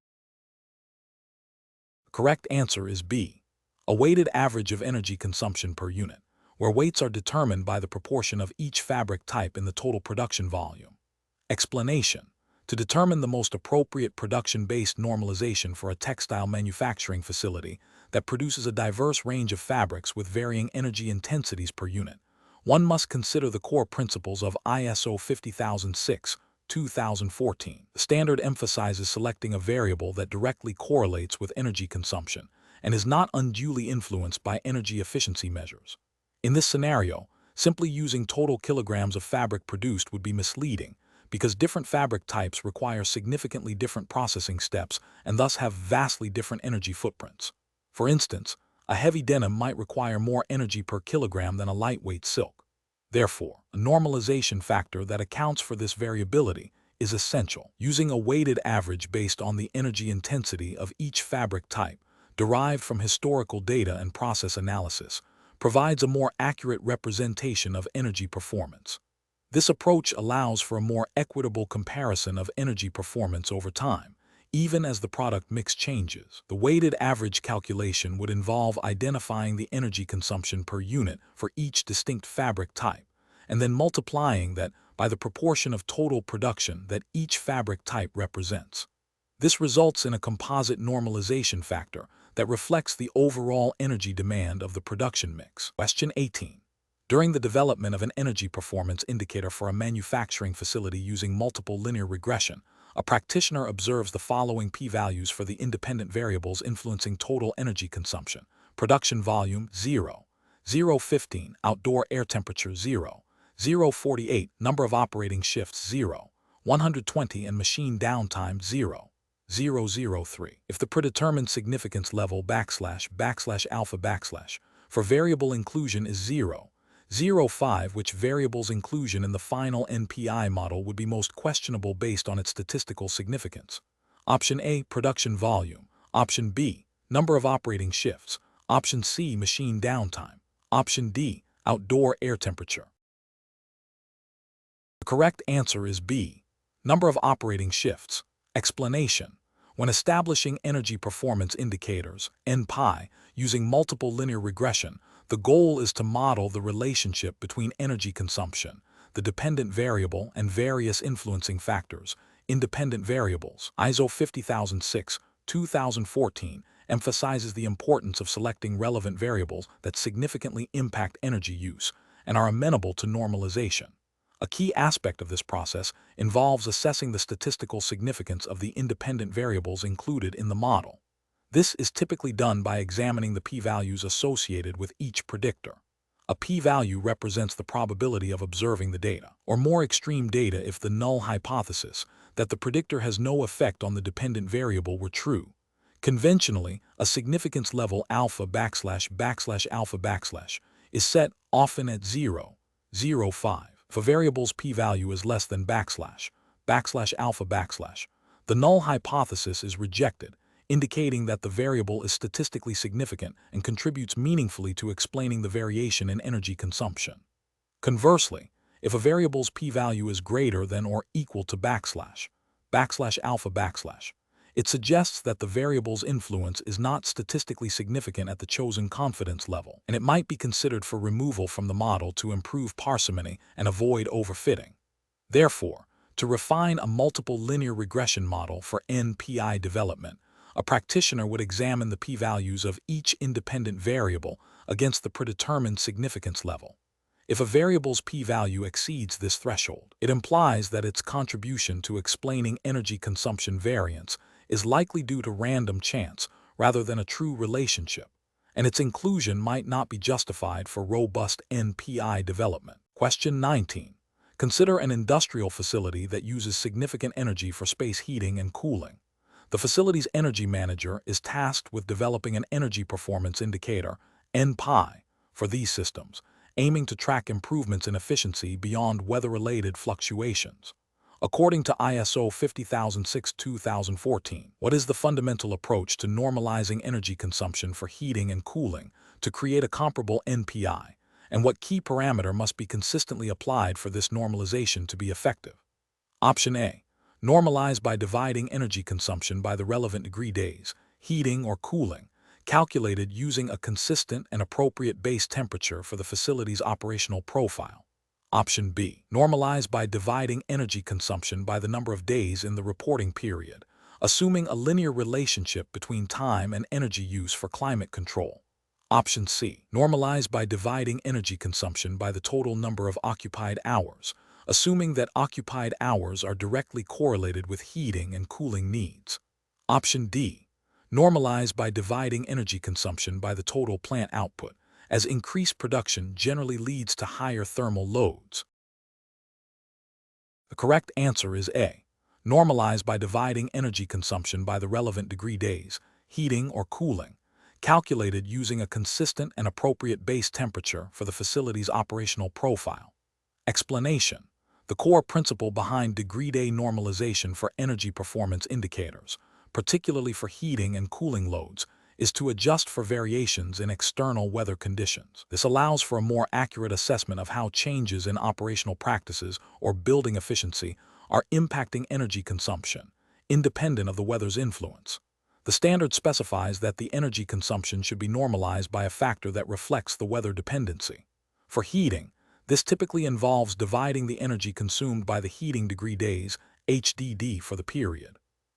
The correct answer is B. A weighted average of energy consumption per unit, where weights are determined by the proportion of each fabric type in the total production volume. Explanation. To determine the most appropriate production-based normalization for a textile manufacturing facility that produces a diverse range of fabrics with varying energy intensities per unit, one must consider the core principles of ISO 50006/2014. The standard emphasizes selecting a variable that directly correlates with energy consumption and is not unduly influenced by energy efficiency measures. In this scenario, simply using total kilograms of fabric produced would be misleading, because different fabric types require significantly different processing steps and thus have vastly different energy footprints. For instance, a heavy denim might require more energy per kilogram than a lightweight silk. Therefore, a normalization factor that accounts for this variability is essential. Using a weighted average based on the energy intensity of each fabric type, derived from historical data and process analysis, provides a more accurate representation of energy performance. This approach allows for a more equitable comparison of energy performance over time, even as the product mix changes. The weighted average calculation would involve identifying the energy consumption per unit for each distinct fabric type, and then multiplying that by the proportion of total production that each fabric type represents. This results in a composite normalization factor that reflects the overall energy demand of the production mix. Question 18. During the development of an energy performance indicator for a manufacturing facility using multiple linear regression, a practitioner observes the following p-values for the independent variables influencing total energy consumption: production volume 0, 0.15, outdoor air temperature 0, 0.48, number of operating shifts 0, 120, and machine downtime 0, 0.03. If the predetermined significance level \\alpha for variable inclusion is 0, 0.5, which variable's inclusion in the final NPI model would be most questionable based on its statistical significance? Option A, production volume. Option B, number of operating shifts. Option C, machine downtime. Option D, outdoor air temperature. The correct answer is B, number of operating shifts. Explanation: when establishing energy performance indicators, NPI, using multiple linear regression, the goal is to model the relationship between energy consumption, the dependent variable, and various influencing factors, independent variables. ISO 50006/2014 emphasizes the importance of selecting relevant variables that significantly impact energy use and are amenable to normalization. A key aspect of this process involves assessing the statistical significance of the independent variables included in the model. This is typically done by examining the p-values associated with each predictor. A p-value represents the probability of observing the data, or more extreme data if the null hypothesis that the predictor has no effect on the dependent variable were true. Conventionally, a significance level alpha is set often at 0, 0.5. If a variable's p-value is less than \alpha, the null hypothesis is rejected, indicating that the variable is statistically significant and contributes meaningfully to explaining the variation in energy consumption. Conversely, if a variable's p-value is greater than or equal to \alpha, it suggests that the variable's influence is not statistically significant at the chosen confidence level, and it might be considered for removal from the model to improve parsimony and avoid overfitting. Therefore, to refine a multiple linear regression model for NPI development, a practitioner would examine the p-values of each independent variable against the predetermined significance level. If a variable's p-value exceeds this threshold, it implies that its contribution to explaining energy consumption variance is likely due to random chance rather than a true relationship, and its inclusion might not be justified for robust NPI development. Question 19. Consider an industrial facility that uses significant energy for space heating and cooling. The facility's energy manager is tasked with developing an energy performance indicator, NPI, for these systems, aiming to track improvements in efficiency beyond weather-related fluctuations. According to ISO 50006/2014, what is the fundamental approach to normalizing energy consumption for heating and cooling to create a comparable NPI, and what key parameter must be consistently applied for this normalization to be effective? Option A. Normalize by dividing energy consumption by the relevant degree days, heating or cooling, calculated using a consistent and appropriate base temperature for the facility's operational profile. Option B. Normalize by dividing energy consumption by the number of days in the reporting period, assuming a linear relationship between time and energy use for climate control. Option C. Normalize by dividing energy consumption by the total number of occupied hours, assuming that occupied hours are directly correlated with heating and cooling needs. Option D. Normalize by dividing energy consumption by the total plant output, as increased production generally leads to higher thermal loads. The correct answer is A. Normalize by dividing energy consumption by the relevant degree days, heating or cooling, calculated using a consistent and appropriate base temperature for the facility's operational profile. Explanation: the core principle behind degree-day normalization for energy performance indicators, particularly for heating and cooling loads, is to adjust for variations in external weather conditions. This allows for a more accurate assessment of how changes in operational practices or building efficiency are impacting energy consumption, independent of the weather's influence. The standard specifies that the energy consumption should be normalized by a factor that reflects the weather dependency. For heating, this typically involves dividing the energy consumed by the heating degree days, HDD, for the period.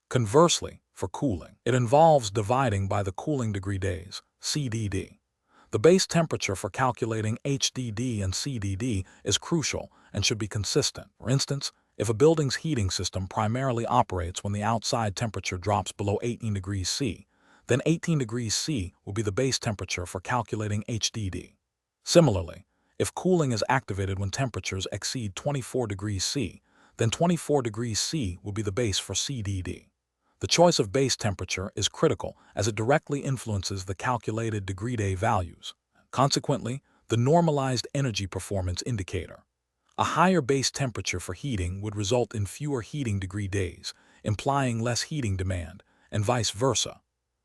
Conversely, for cooling, it involves dividing by the cooling degree days, CDD. The base temperature for calculating HDD and CDD is crucial and should be consistent. For instance, if a building's heating system primarily operates when the outside temperature drops below 18 degrees C, then 18 degrees C will be the base temperature for calculating HDD. Similarly, if cooling is activated when temperatures exceed 24 degrees C, then 24 degrees C will be the base for CDD. The choice of base temperature is critical as it directly influences the calculated degree-day values. Consequently, the normalized energy performance indicator. A higher base temperature for heating would result in fewer heating degree days, implying less heating demand, and vice versa.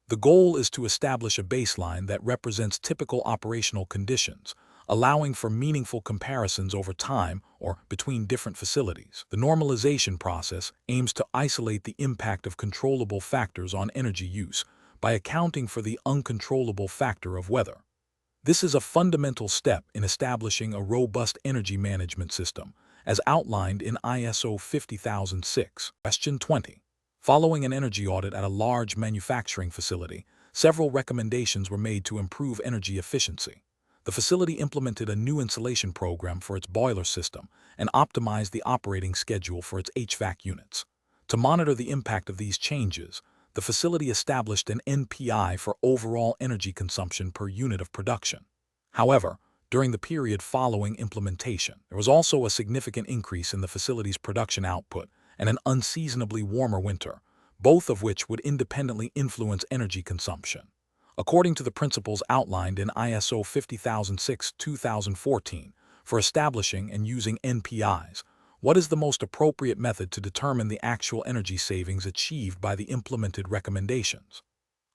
The goal is to establish a baseline that represents typical operational conditions, allowing for meaningful comparisons over time or between different facilities. The normalization process aims to isolate the impact of controllable factors on energy use by accounting for the uncontrollable factor of weather. This is a fundamental step in establishing a robust energy management system, as outlined in ISO 50006. Question 20. Following an energy audit at a large manufacturing facility, several recommendations were made to improve energy efficiency. The facility implemented a new insulation program for its boiler system and optimized the operating schedule for its HVAC units. To monitor the impact of these changes, the facility established an NPI for overall energy consumption per unit of production. However, during the period following implementation, there was also a significant increase in the facility's production output and an unseasonably warmer winter, both of which would independently influence energy consumption. According to the principles outlined in ISO 50006-2014 for establishing and using NPIs, what is the most appropriate method to determine the actual energy savings achieved by the implemented recommendations?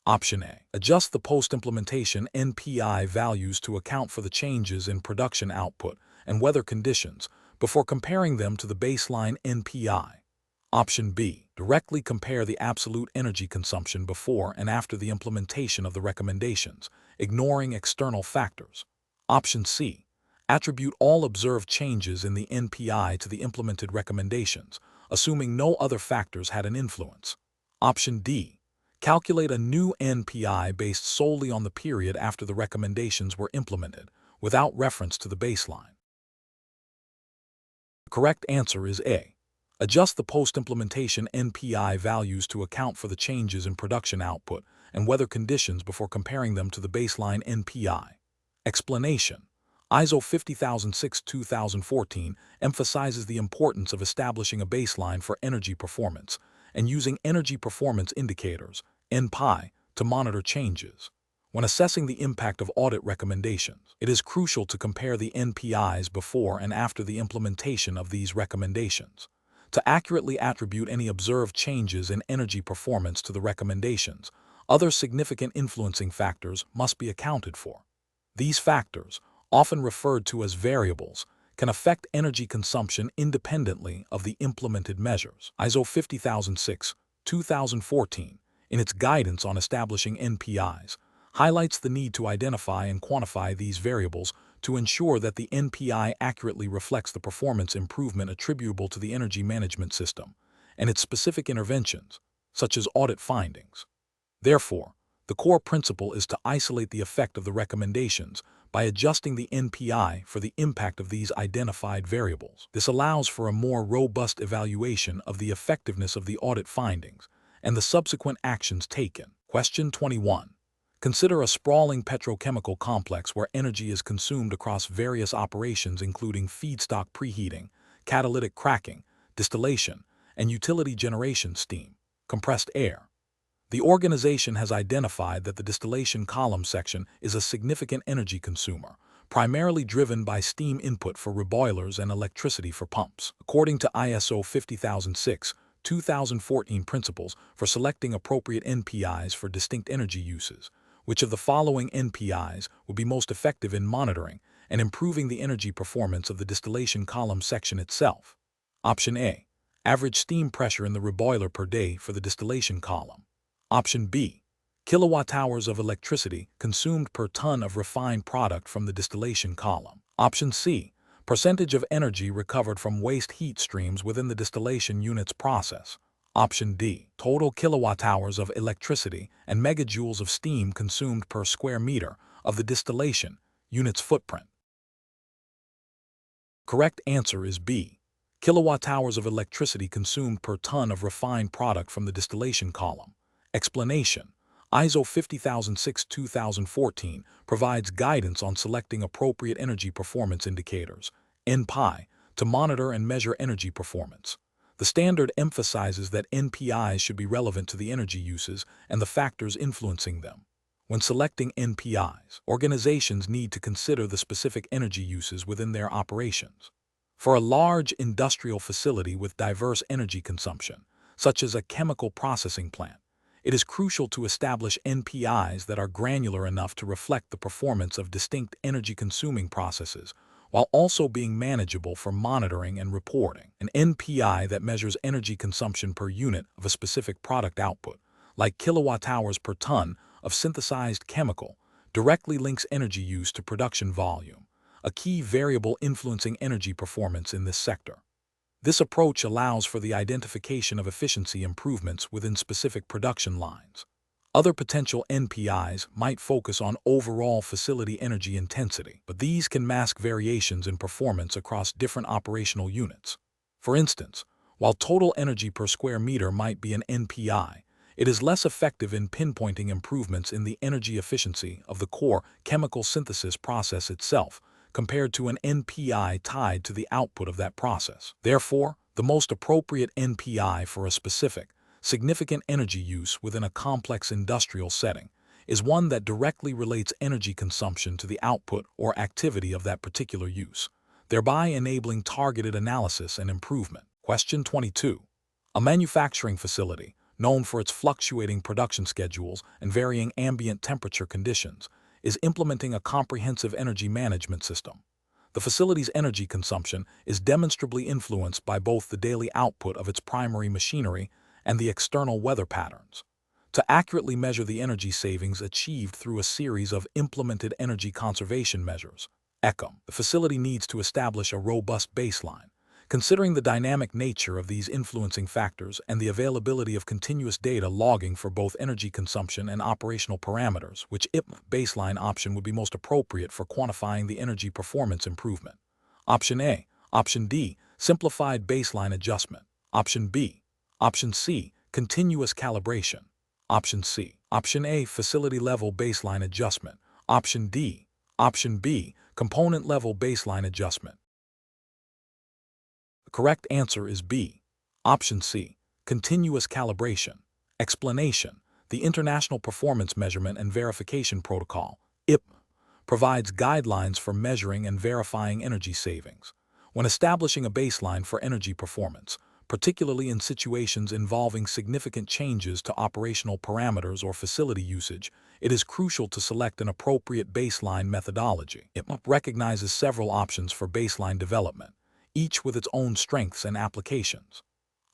Option A. Adjust the post-implementation NPI values to account for the changes in production output and weather conditions before comparing them to the baseline NPI. Option B. Directly compare the absolute energy consumption before and after the implementation of the recommendations, ignoring external factors. Option C. Attribute all observed changes in the NPI to the implemented recommendations, assuming no other factors had an influence. Option D. Calculate a new NPI based solely on the period after the recommendations were implemented, without reference to the baseline. The correct answer is A. Adjust the post-implementation NPI values to account for the changes in production output and weather conditions before comparing them to the baseline NPI. Explanation: ISO 50006-2014 emphasizes the importance of establishing a baseline for energy performance and using energy performance indicators, NPI, to monitor changes. When assessing the impact of audit recommendations, it is crucial to compare the NPIs before and after the implementation of these recommendations. To accurately attribute any observed changes in energy performance to the recommendations, other significant influencing factors must be accounted for. These factors, often referred to as variables, can affect energy consumption independently of the implemented measures. ISO 50006-2014, in its guidance on establishing NPIs, highlights the need to identify and quantify these variables to ensure that the NPI accurately reflects the performance improvement attributable to the energy management system and its specific interventions, such as audit findings. Therefore, the core principle is to isolate the effect of the recommendations by adjusting the NPI for the impact of these identified variables. This allows for a more robust evaluation of the effectiveness of the audit findings and the subsequent actions taken. Question 21. Consider a sprawling petrochemical complex where energy is consumed across various operations including feedstock preheating, catalytic cracking, distillation, and utility generation steam, compressed air. The organization has identified that the distillation column section is a significant energy consumer, primarily driven by steam input for reboilers and electricity for pumps. According to ISO 50006, 2014 principles for selecting appropriate NPIs for distinct energy uses, which of the following NPIs would be most effective in monitoring and improving the energy performance of the distillation column section itself? Option A. Average steam pressure in the reboiler per day for the distillation column. Option B. Kilowatt-hours of electricity consumed per ton of refined product from the distillation column. Option C. Percentage of energy recovered from waste heat streams within the distillation unit's process. Option D. Total kilowatt-hours of electricity and megajoules of steam consumed per square meter of the distillation unit's footprint. Correct answer is B. Kilowatt-hours of electricity consumed per ton of refined product from the distillation column. Explanation: ISO 50006-2014 provides guidance on selecting appropriate energy performance indicators, NPI, to monitor and measure energy performance. The standard emphasizes that NPIs should be relevant to the energy uses and the factors influencing them. When selecting NPIs, organizations need to consider the specific energy uses within their operations. For a large industrial facility with diverse energy consumption, such as a chemical processing plant, it is crucial to establish NPIs that are granular enough to reflect the performance of distinct energy-consuming processes, while also being manageable for monitoring and reporting. An NPI that measures energy consumption per unit of a specific product output, like kilowatt-hours per ton of synthesized chemical, directly links energy use to production volume, a key variable influencing energy performance in this sector. This approach allows for the identification of efficiency improvements within specific production lines. Other potential NPIs might focus on overall facility energy intensity, but these can mask variations in performance across different operational units. For instance, while total energy per square meter might be an NPI, it is less effective in pinpointing improvements in the energy efficiency of the core chemical synthesis process itself, compared to an NPI tied to the output of that process. Therefore, the most appropriate NPI for a specific, significant energy use within a complex industrial setting is one that directly relates energy consumption to the output or activity of that particular use, thereby enabling targeted analysis and improvement. Question 22. A manufacturing facility, known for its fluctuating production schedules and varying ambient temperature conditions, is implementing a comprehensive energy management system. The facility's energy consumption is demonstrably influenced by both the daily output of its primary machinery and the external weather patterns. To accurately measure the energy savings achieved through a series of implemented energy conservation measures, ECOM, the facility needs to establish a robust baseline. Considering the dynamic nature of these influencing factors and the availability of continuous data logging for both energy consumption and operational parameters, which IPM baseline option would be most appropriate for quantifying the energy performance improvement? Option A. Option D. Simplified baseline adjustment. Option B. Option C. Continuous calibration. Option C. Option A. Facility-level baseline adjustment. Option D. Option B. Component-level baseline adjustment. The correct answer is B. Option C. Continuous calibration. Explanation: the International Performance Measurement and Verification Protocol, IPM, provides guidelines for measuring and verifying energy savings. When establishing a baseline for energy performance, particularly in situations involving significant changes to operational parameters or facility usage, it is crucial to select an appropriate baseline methodology. IPM recognizes several options for baseline development, each with its own strengths and applications.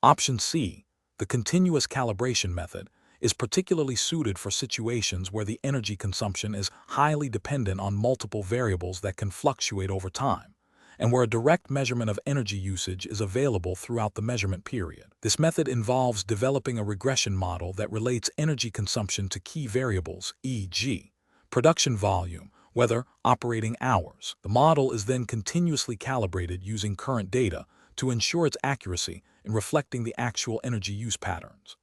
Option C, the continuous calibration method, is particularly suited for situations where the energy consumption is highly dependent on multiple variables that can fluctuate over time, and where a direct measurement of energy usage is available throughout the measurement period. This method involves developing a regression model that relates energy consumption to key variables, e.g., production volume, weather, operating hours. The model is then continuously calibrated using current data to ensure its accuracy in reflecting the actual energy use patterns.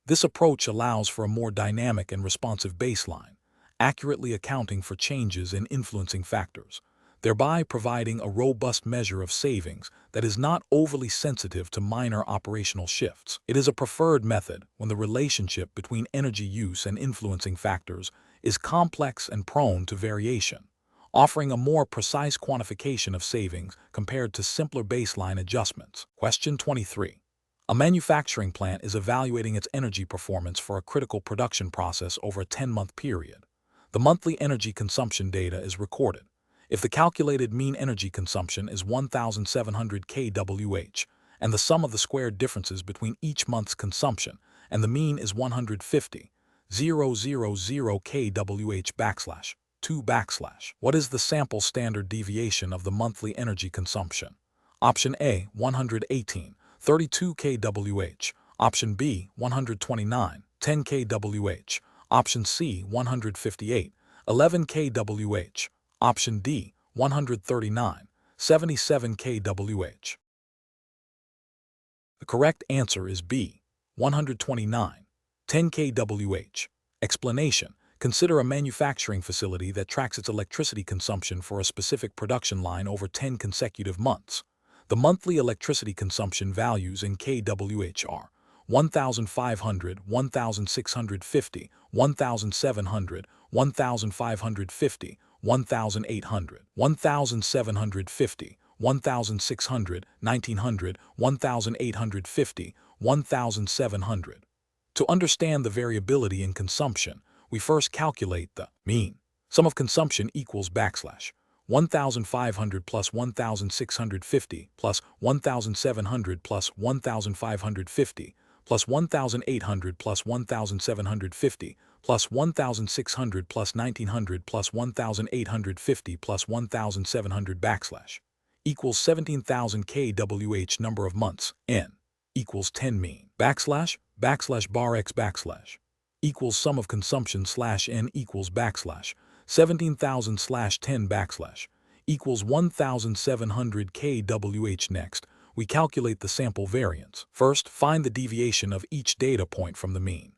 This approach allows for a more dynamic and responsive baseline, accurately accounting for changes in influencing factors, thereby providing a robust measure of savings that is not overly sensitive to minor operational shifts. It is a preferred method when the relationship between energy use and influencing factors is complex and prone to variation, offering a more precise quantification of savings compared to simpler baseline adjustments. Question 23. A manufacturing plant is evaluating its energy performance for a critical production process over a 10-month period. The monthly energy consumption data is recorded. If the calculated mean energy consumption is 1,700 kWh, and the sum of the squared differences between each month's consumption and the mean is 150,000 kWh /2 What is the sample standard deviation of the monthly energy consumption? Option A, 118.32 kWh. Option B, 129.10 kWh. Option C, 158.11 kWh. Option D, 139.77 kWh. The correct answer is B, 129.10 kWh. Explanation: consider a manufacturing facility that tracks its electricity consumption for a specific production line over 10 consecutive months. The monthly electricity consumption values in kWh are 1,500, 1,650, 1,700, 1,550, 1,800, 1,750, 1,600, 1,900, 1,850, 1,700. To understand the variability in consumption, we first calculate the mean. Sum of consumption equals backslash 1,500 plus 1,650 plus 1,700 plus 1,550 plus 1,800 plus 1,750 plus 1,600 plus 1,900 plus 1,850 plus 1,700 backslash equals 17,000 kWh number of months, n equals 10 mean backslash bar x backslash equals sum of consumption slash n equals backslash 17,000 slash 10 backslash equals 1,700 kWh. Next, we calculate the sample variance. First, find the deviation of each data point from the mean.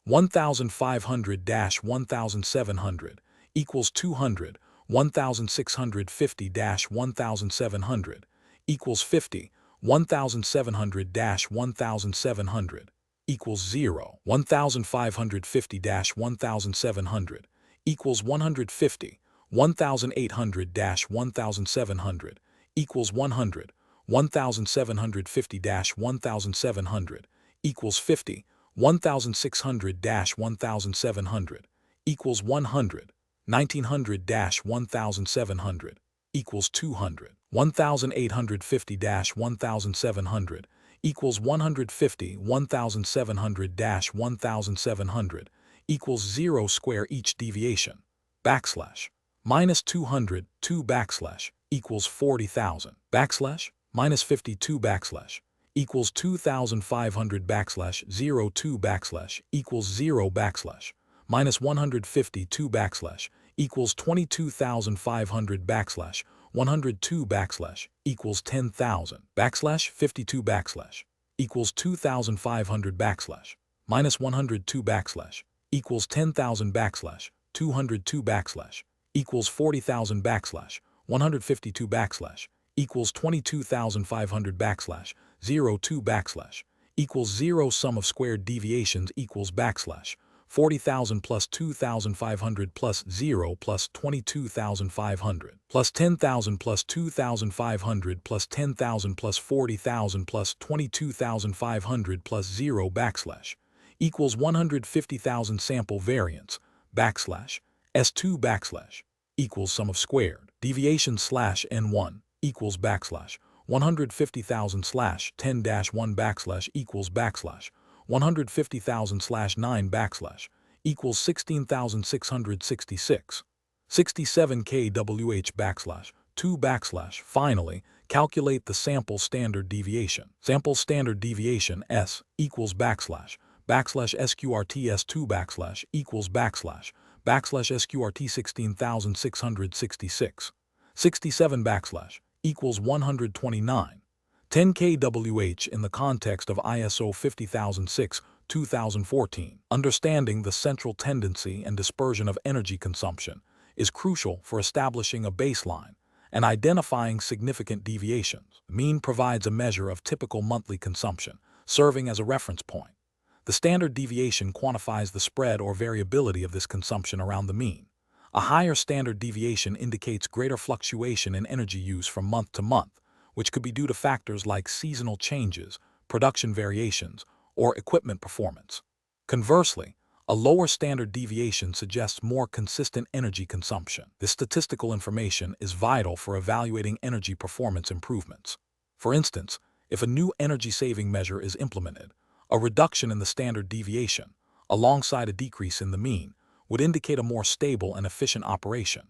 1,500-1,700 equals 200, 1,650-1,700 equals 50, 1,700-1,700 equals 0, 1,550-1,700 equals 150, 1,800-1,700 equals 100, 1,750-1,700 equals 50, 1,600-1,700 equals 100, 1,900-1,700 equals 200, 1,850-1,700 equals 150, 1,700-1,700 equals 0 square each deviation. Backslash minus 200, 2 backslash equals 40,000 backslash minus 52 backslash equals 2,500 backslash 02 backslash equals 0 backslash minus 152 backslash equals 22,500 backslash 102 backslash equals 10,000 backslash 52 backslash equals 2,500 backslash minus 102 backslash equals 10,000 backslash 202 backslash equals 40,000 backslash 152 backslash equals 22,500 backslash 02 backslash equals 0 sum of squared deviations equals backslash 40,000 plus 2,500 plus 0 plus 22,500 plus 10,000 plus 2,500 plus 10,000 plus 40,000 plus 22,500 plus 0 backslash equals 150,000 sample variance backslash S2 backslash equals sum of squared deviation slash N1 equals backslash 150,000 slash 10-1 backslash equals backslash 150,000/9 equals 16,666. 67 kWh/2. Finally, calculate the sample standard deviation. Sample standard deviation S equals /SQRT-S2 equals /SQRT 16,666. 67 equals 129. 10 kWh in the context of ISO 50006, 2014. Understanding the central tendency and dispersion of energy consumption is crucial for establishing a baseline and identifying significant deviations. The mean provides a measure of typical monthly consumption, serving as a reference point. The standard deviation quantifies the spread or variability of this consumption around the mean. A higher standard deviation indicates greater fluctuation in energy use from month to month, which could be due to factors like seasonal changes, production variations, or equipment performance. Conversely, a lower standard deviation suggests more consistent energy consumption. This statistical information is vital for evaluating energy performance improvements. For instance, if a new energy-saving measure is implemented, a reduction in the standard deviation, alongside a decrease in the mean, would indicate a more stable and efficient operation.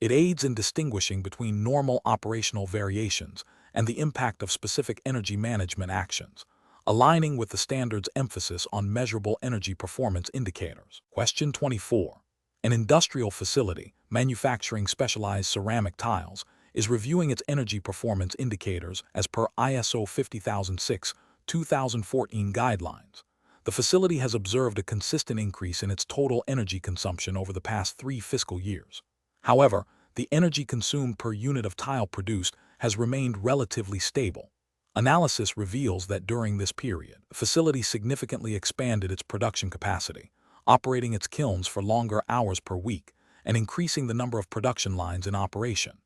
It aids in distinguishing between normal operational variations and the impact of specific energy management actions, aligning with the standard's emphasis on measurable energy performance indicators. Question 24. An industrial facility manufacturing specialized ceramic tiles is reviewing its energy performance indicators as per ISO 50006, 2014 guidelines. The facility has observed a consistent increase in its total energy consumption over the past 3 fiscal years. However, the energy consumed per unit of tile produced has remained relatively stable. Analysis reveals that during this period, the facility significantly expanded its production capacity, operating its kilns for longer hours per week and increasing the number of production lines in operation.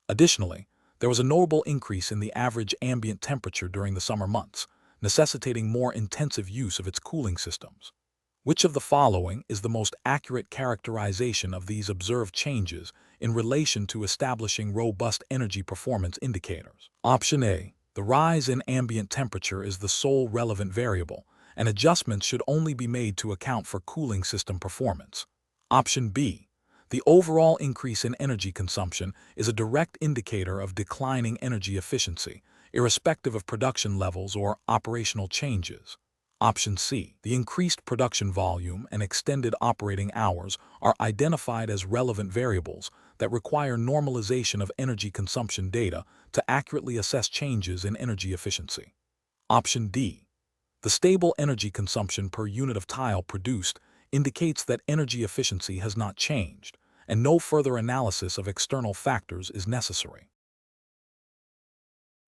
Additionally, there was a notable increase in the average ambient temperature during the summer months, necessitating more intensive use of its cooling systems. Which of the following is the most accurate characterization of these observed changes in relation to establishing robust energy performance indicators? Option A. The rise in ambient temperature is the sole relevant variable, and adjustments should only be made to account for cooling system performance. Option B. The overall increase in energy consumption is a direct indicator of declining energy efficiency, irrespective of production levels or operational changes. Option C. The increased production volume and extended operating hours are identified as relevant variables that require normalization of energy consumption data to accurately assess changes in energy efficiency. Option D. The stable energy consumption per unit of tile produced indicates that energy efficiency has not changed, and no further analysis of external factors is necessary.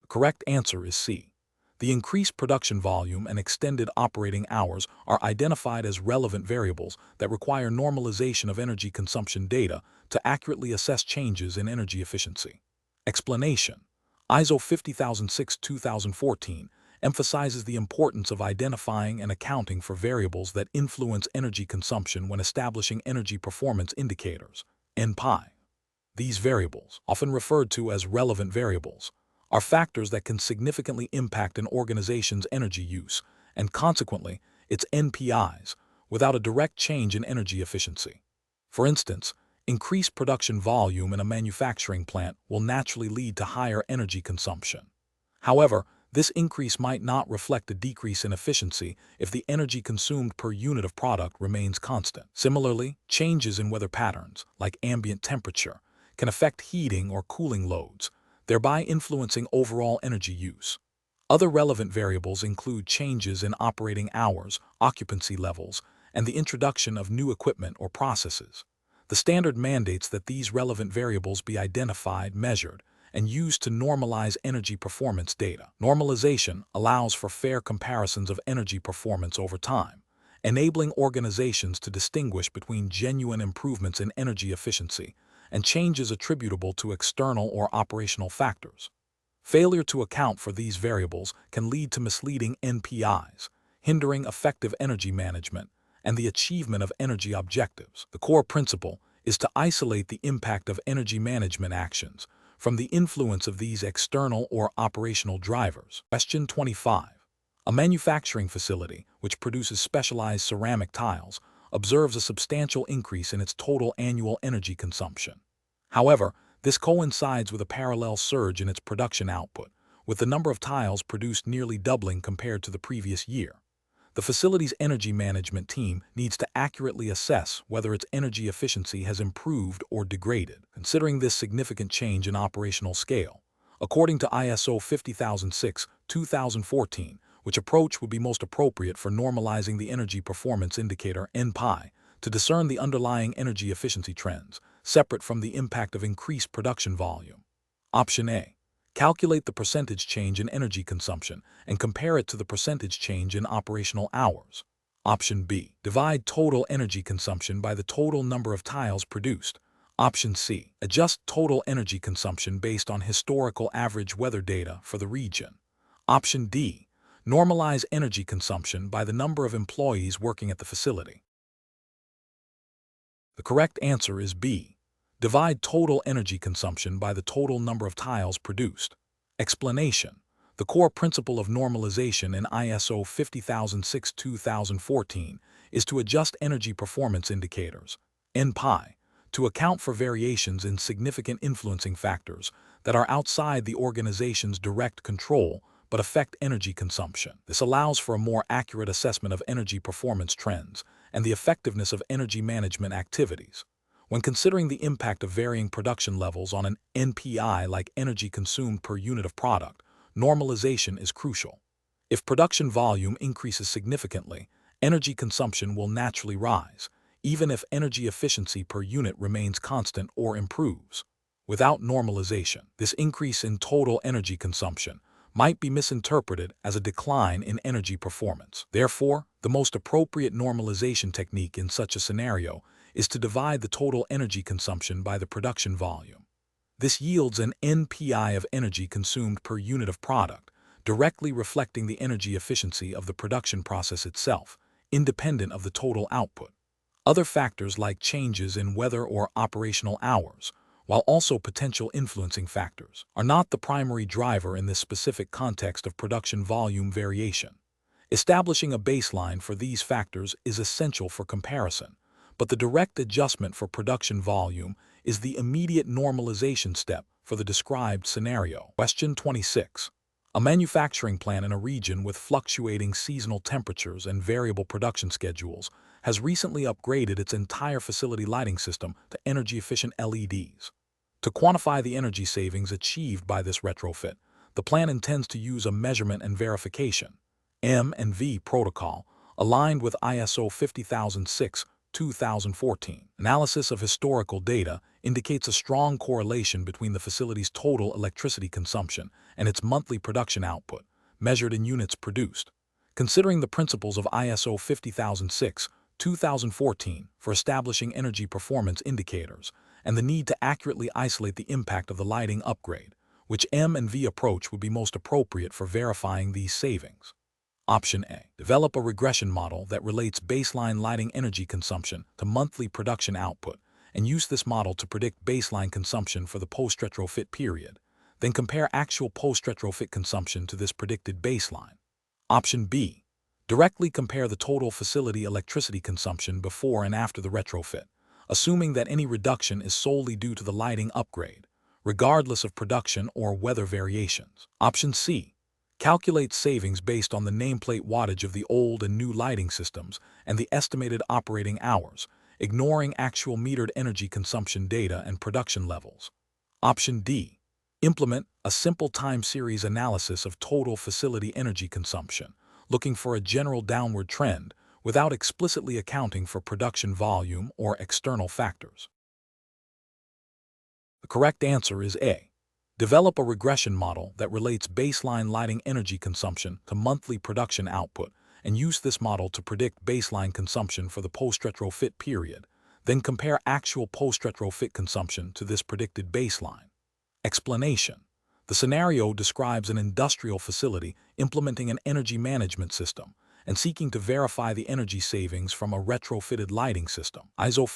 The correct answer is C. The increased production volume and extended operating hours are identified as relevant variables that require normalization of energy consumption data to accurately assess changes in energy efficiency. Explanation: ISO 50006, 2014 emphasizes the importance of identifying and accounting for variables that influence energy consumption when establishing energy performance indicators, NPI. These variables, often referred to as relevant variables, are factors that can significantly impact an organization's energy use and, consequently, its NPIs, without a direct change in energy efficiency. For instance, increased production volume in a manufacturing plant will naturally lead to higher energy consumption. However, this increase might not reflect a decrease in efficiency if the energy consumed per unit of product remains constant. Similarly, changes in weather patterns, like ambient temperature, can affect heating or cooling loads, thereby influencing overall energy use. Other relevant variables include changes in operating hours, occupancy levels, and the introduction of new equipment or processes. The standard mandates that these relevant variables be identified, measured, and used to normalize energy performance data. Normalization allows for fair comparisons of energy performance over time, enabling organizations to distinguish between genuine improvements in energy efficiency and changes attributable to external or operational factors. Failure to account for these variables can lead to misleading NPIs, hindering effective energy management and the achievement of energy objectives. The core principle is to isolate the impact of energy management actions from the influence of these external or operational drivers. Question 25. A manufacturing facility, which produces specialized ceramic tiles, observes a substantial increase in its total annual energy consumption. However, this coincides with a parallel surge in its production output, with the number of tiles produced nearly doubling compared to the previous year. The facility's energy management team needs to accurately assess whether its energy efficiency has improved or degraded, considering this significant change in operational scale. According to ISO 50006-2014, which approach would be most appropriate for normalizing the energy performance indicator NPI to discern the underlying energy efficiency trends, separate from the impact of increased production volume? Option A. Calculate the percentage change in energy consumption and compare it to the percentage change in operational hours. Option B. Divide total energy consumption by the total number of tiles produced. Option C. Adjust total energy consumption based on historical average weather data for the region. Option D. Normalize energy consumption by the number of employees working at the facility. The correct answer is B. Divide total energy consumption by the total number of tiles produced. Explanation. The core principle of normalization in ISO 50006-2014 is to adjust energy performance indicators, NPI, to account for variations in significant influencing factors that are outside the organization's direct control but affect energy consumption. This allows for a more accurate assessment of energy performance trends and the effectiveness of energy management activities. When considering the impact of varying production levels on an NPI like energy consumed per unit of product, normalization is crucial. If production volume increases significantly, energy consumption will naturally rise, even if energy efficiency per unit remains constant or improves. Without normalization, this increase in total energy consumption might be misinterpreted as a decline in energy performance. Therefore, the most appropriate normalization technique in such a scenario is to divide the total energy consumption by the production volume. This yields an NPI of energy consumed per unit of product, directly reflecting the energy efficiency of the production process itself, independent of the total output. Other factors like changes in weather or operational hours, while also potential influencing factors, are not the primary driver in this specific context of production volume variation. Establishing a baseline for these factors is essential for comparison, but the direct adjustment for production volume is the immediate normalization step for the described scenario. Question 26. A manufacturing plant in a region with fluctuating seasonal temperatures and variable production schedules has recently upgraded its entire facility lighting system to energy-efficient LEDs. To quantify the energy savings achieved by this retrofit, the plant intends to use a measurement and verification (M&V) protocol aligned with ISO 50006-2014. Analysis of historical data indicates a strong correlation between the facility's total electricity consumption and its monthly production output, measured in units produced. Considering the principles of ISO 50006-2014 for establishing energy performance indicators and the need to accurately isolate the impact of the lighting upgrade, which M&V approach would be most appropriate for verifying these savings? Option A. Develop a regression model that relates baseline lighting energy consumption to monthly production output and use this model to predict baseline consumption for the post-retrofit period. Then compare actual post-retrofit consumption to this predicted baseline. Option B. Directly compare the total facility electricity consumption before and after the retrofit, assuming that any reduction is solely due to the lighting upgrade, regardless of production or weather variations. Option C. Calculate savings based on the nameplate wattage of the old and new lighting systems and the estimated operating hours, ignoring actual metered energy consumption data and production levels. Option D. Implement a simple time series analysis of total facility energy consumption, looking for a general downward trend without explicitly accounting for production volume or external factors. The correct answer is A. Develop a regression model that relates baseline lighting energy consumption to monthly production output and use this model to predict baseline consumption for the post-retrofit period, then compare actual post-retrofit consumption to this predicted baseline. Explanation. The scenario describes an industrial facility implementing an energy management system and seeking to verify the energy savings from a retrofitted lighting system. ISO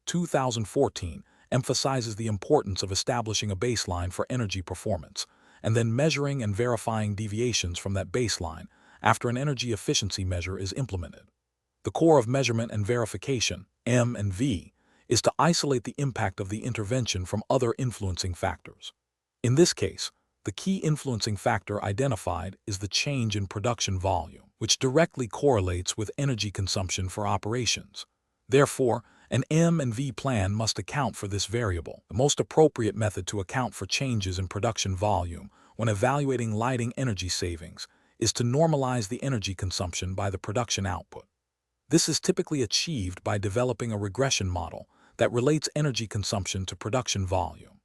50006-2014 emphasizes the importance of establishing a baseline for energy performance and then measuring and verifying deviations from that baseline after an energy efficiency measure is implemented. The core of measurement and verification, M and V, is to isolate the impact of the intervention from other influencing factors. In this case, the key influencing factor identified is the change in production volume, which directly correlates with energy consumption for operations. Therefore, an M and V plan must account for this variable. The most appropriate method to account for changes in production volume when evaluating lighting energy savings is to normalize the energy consumption by the production output. This is typically achieved by developing a regression model that relates energy consumption to production volume.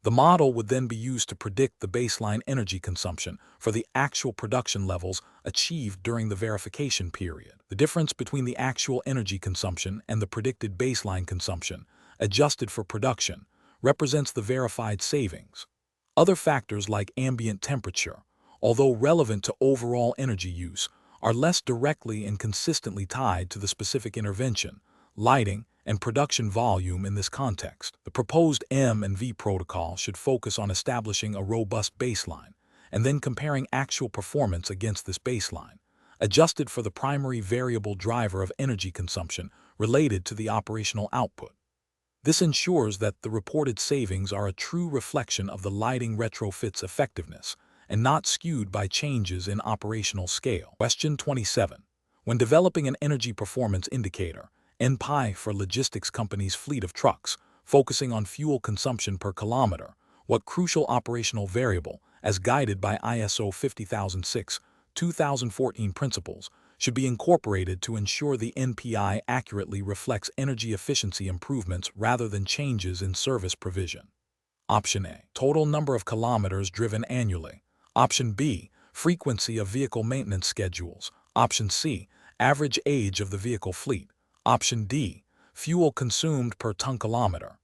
The model would then be used to predict the baseline energy consumption for the actual production levels achieved during the verification period. The difference between the actual energy consumption and the predicted baseline consumption, adjusted for production, represents the verified savings. Other factors like ambient temperature, although relevant to overall energy use, are less directly and consistently tied to the specific intervention, lighting, and production volume in this context. The proposed M and V protocol should focus on establishing a robust baseline and then comparing actual performance against this baseline, adjusted for the primary variable driver of energy consumption related to the operational output. This ensures that the reported savings are a true reflection of the lighting retrofit's effectiveness and not skewed by changes in operational scale. Question 27. When developing an energy performance indicator, NPI for logistics companies' fleet of trucks, focusing on fuel consumption per kilometer, what crucial operational variable, as guided by ISO 50006-2014 principles, should be incorporated to ensure the NPI accurately reflects energy efficiency improvements rather than changes in service provision? Option A, total number of kilometers driven annually. Option B, frequency of vehicle maintenance schedules. Option C, average age of the vehicle fleet. Option D, fuel consumed per ton kilometer.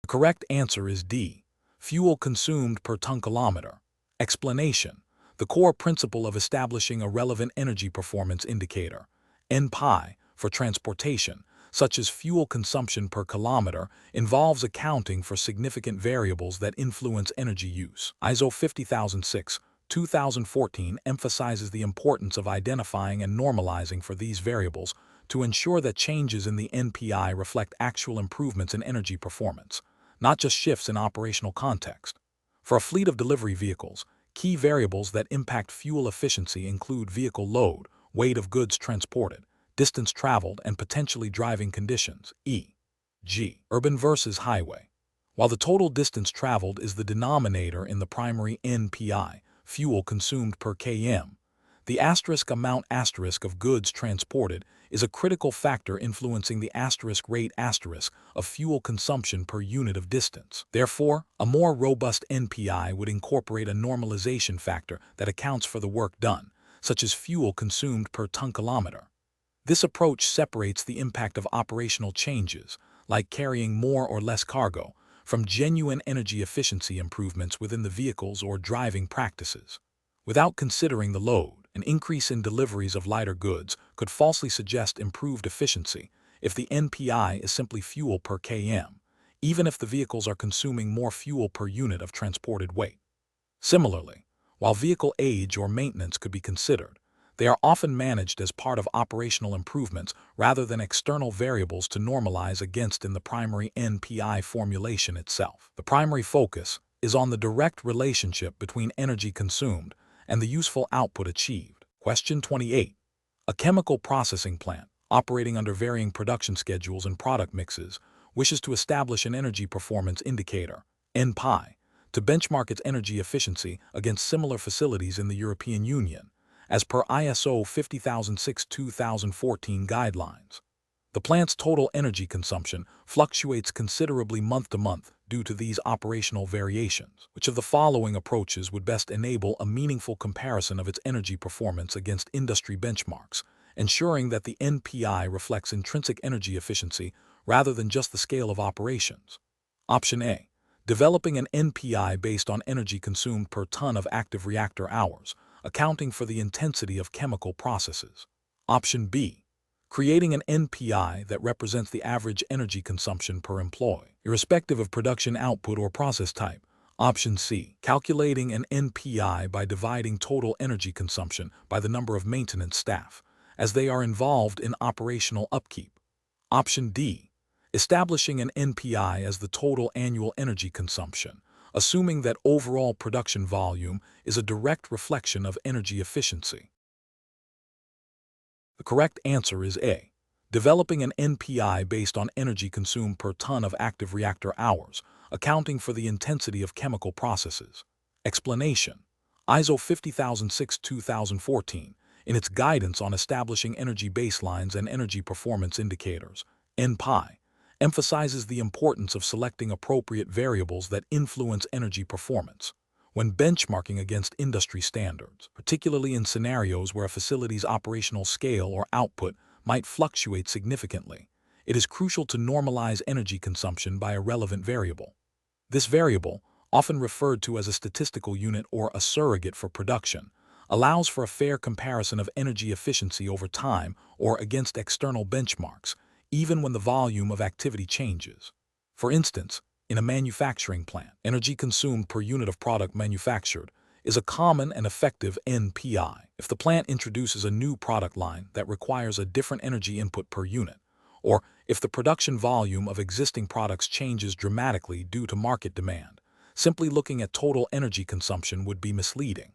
The correct answer is D, fuel consumed per ton kilometer. Explanation: the core principle of establishing a relevant energy performance indicator, NPI, for transportation, such as fuel consumption per kilometer, involves accounting for significant variables that influence energy use. ISO 50006-2014 emphasizes the importance of identifying and normalizing for these variables to ensure that changes in the NPI reflect actual improvements in energy performance, not just shifts in operational context. For a fleet of delivery vehicles, key variables that impact fuel efficiency include vehicle load, weight of goods transported, distance traveled, and potentially driving conditions, e.g., urban versus highway. While the total distance traveled is the denominator in the primary NPI, fuel consumed per km, the amount of goods transported is a critical factor influencing the rate of fuel consumption per unit of distance. Therefore, a more robust NPI would incorporate a normalization factor that accounts for the work done, such as fuel consumed per ton kilometer. This approach separates the impact of operational changes, like carrying more or less cargo, from genuine energy efficiency improvements within the vehicles or driving practices. Without considering the load, an increase in deliveries of lighter goods could falsely suggest improved efficiency if the NPI is simply fuel per km, even if the vehicles are consuming more fuel per unit of transported weight. Similarly, while vehicle age or maintenance could be considered, they are often managed as part of operational improvements rather than external variables to normalize against in the primary NPI formulation itself. The primary focus is on the direct relationship between energy consumed and the useful output achieved. Question 28. A chemical processing plant, operating under varying production schedules and product mixes, wishes to establish an energy performance indicator, NPI, to benchmark its energy efficiency against similar facilities in the European Union, as per ISO 50006-2014 guidelines. The plant's total energy consumption fluctuates considerably month to month due to these operational variations. Which of the following approaches would best enable a meaningful comparison of its energy performance against industry benchmarks, ensuring that the NPI reflects intrinsic energy efficiency rather than just the scale of operations? Option A, developing an NPI based on energy consumed per ton of active reactor hours, accounting for the intensity of chemical processes. Option B, creating an NPI that represents the average energy consumption per employee, irrespective of production output or process type. Option C, calculating an NPI by dividing total energy consumption by the number of maintenance staff, as they are involved in operational upkeep. Option D, establishing an NPI as the total annual energy consumption, assuming that overall production volume is a direct reflection of energy efficiency. The correct answer is A, developing an NPI based on energy consumed per ton of active reactor hours, accounting for the intensity of chemical processes. Explanation: ISO 50006-2014, in its guidance on establishing energy baselines and energy performance indicators, NPI, emphasizes the importance of selecting appropriate variables that influence energy performance when benchmarking against industry standards, particularly in scenarios where a facility's operational scale or output might fluctuate significantly. It is crucial to normalize energy consumption by a relevant variable. This variable, often referred to as a statistical unit or a surrogate for production, allows for a fair comparison of energy efficiency over time or against external benchmarks, even when the volume of activity changes. For instance, in a manufacturing plant, energy consumed per unit of product manufactured is a common and effective NPI. If the plant introduces a new product line that requires a different energy input per unit, or if the production volume of existing products changes dramatically due to market demand, simply looking at total energy consumption would be misleading.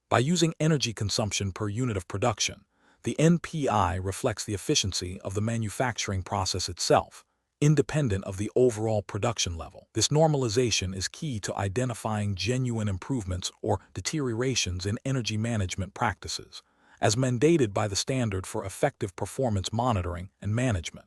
By using energy consumption per unit of production, the NPI reflects the efficiency of the manufacturing process itself, independent of the overall production level. This normalization is key to identifying genuine improvements or deteriorations in energy management practices, as mandated by the Standard for Effective Performance Monitoring and Management.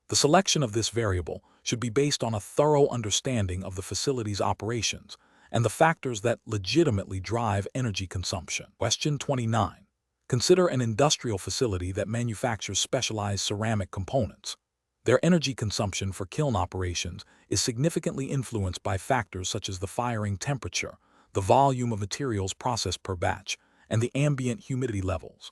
The selection of this variable should be based on a thorough understanding of the facility's operations and the factors that legitimately drive energy consumption. Question 29. Consider an industrial facility that manufactures specialized ceramic components. Their energy consumption for kiln operations is significantly influenced by factors such as the firing temperature, the volume of materials processed per batch, and the ambient humidity levels.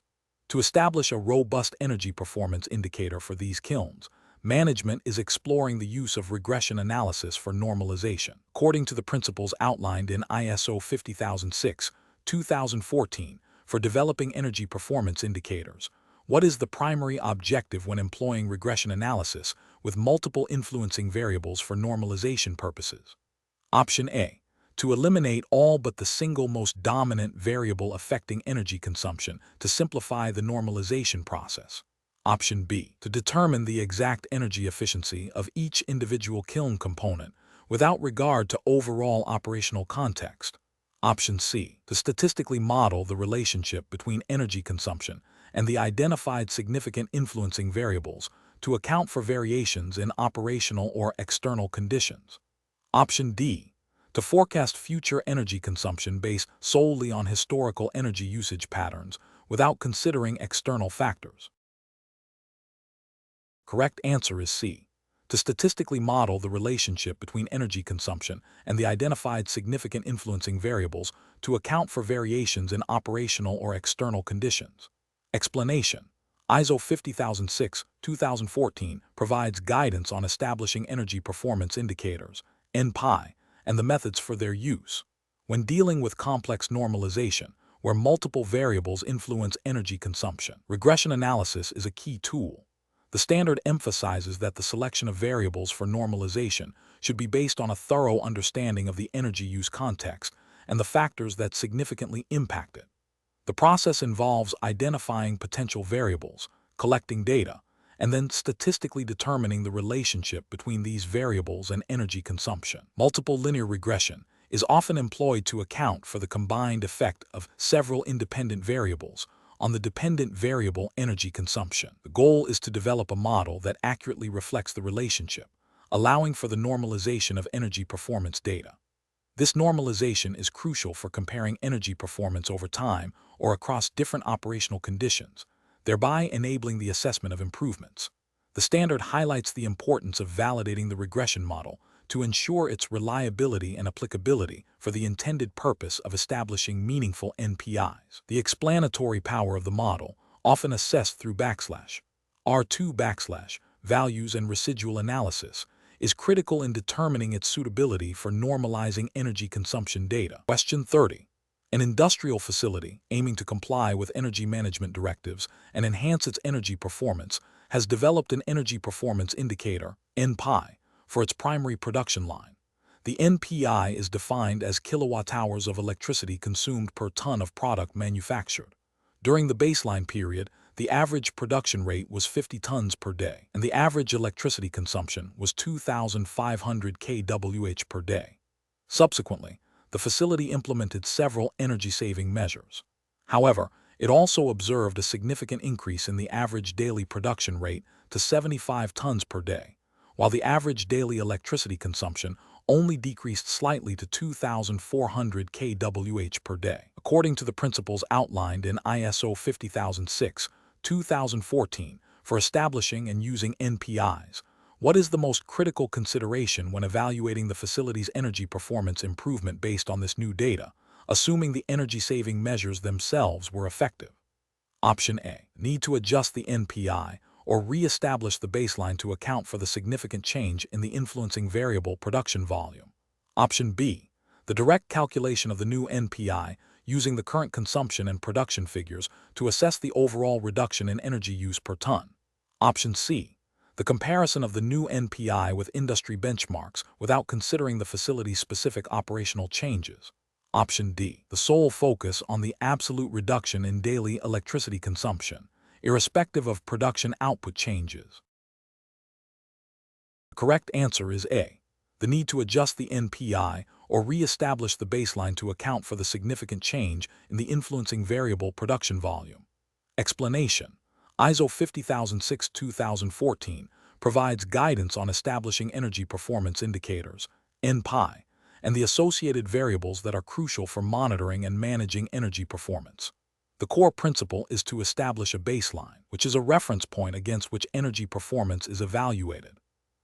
To establish a robust energy performance indicator for these kilns, management is exploring the use of regression analysis for normalization. According to the principles outlined in ISO 50006-2014 for developing energy performance indicators, what is the primary objective when employing regression analysis with multiple influencing variables for normalization purposes? Option A, to eliminate all but the single most dominant variable affecting energy consumption to simplify the normalization process. Option B, to determine the exact energy efficiency of each individual kiln component without regard to overall operational context. Option C, to statistically model the relationship between energy consumption and the identified significant influencing variables to account for variations in operational or external conditions. Option D, to forecast future energy consumption based solely on historical energy usage patterns without considering external factors. Correct answer is C, to statistically model the relationship between energy consumption and the identified significant influencing variables to account for variations in operational or external conditions. Explanation: ISO 50006-2014 provides guidance on establishing energy performance indicators, NPI, and the methods for their use. When dealing with complex normalization, where multiple variables influence energy consumption, regression analysis is a key tool. The standard emphasizes that the selection of variables for normalization should be based on a thorough understanding of the energy use context and the factors that significantly impact it. The process involves identifying potential variables, collecting data, and then statistically determining the relationship between these variables and energy consumption. Multiple linear regression is often employed to account for the combined effect of several independent variables on the dependent variable energy consumption. The goal is to develop a model that accurately reflects the relationship, allowing for the normalization of energy performance data. This normalization is crucial for comparing energy performance over time or across different operational conditions, thereby enabling the assessment of improvements. The standard highlights the importance of validating the regression model to ensure its reliability and applicability for the intended purpose of establishing meaningful NPIs. The explanatory power of the model, often assessed through \R2 values and residual analysis, is critical in determining its suitability for normalizing energy consumption data. Question 30. An industrial facility aiming to comply with energy management directives and enhance its energy performance has developed an energy performance indicator, NPI, for its primary production line. The NPI is defined as kilowatt-hours of electricity consumed per ton of product manufactured. During the baseline period, the average production rate was 50 tons per day, and the average electricity consumption was 2,500 kWh per day. Subsequently, the facility implemented several energy-saving measures. However, it also observed a significant increase in the average daily production rate to 75 tons per day, while the average daily electricity consumption only decreased slightly to 2,400 kWh per day. According to the principles outlined in ISO 50006-2014 for establishing and using NPIs, what is the most critical consideration when evaluating the facility's energy performance improvement based on this new data, assuming the energy-saving measures themselves were effective? Option A. Need to adjust the NPI or re-establish the baseline to account for the significant change in the influencing variable production volume. Option B. The direct calculation of the new NPI using the current consumption and production figures to assess the overall reduction in energy use per ton. Option C. The comparison of the new NPI with industry benchmarks without considering the facility's specific operational changes. Option D. The sole focus on the absolute reduction in daily electricity consumption, irrespective of production output changes. The correct answer is A. The need to adjust the NPI or re-establish the baseline to account for the significant change in the influencing variable production volume. Explanation. ISO 50006-2014 provides guidance on establishing energy performance indicators, NPI, and the associated variables that are crucial for monitoring and managing energy performance. The core principle is to establish a baseline, which is a reference point against which energy performance is evaluated.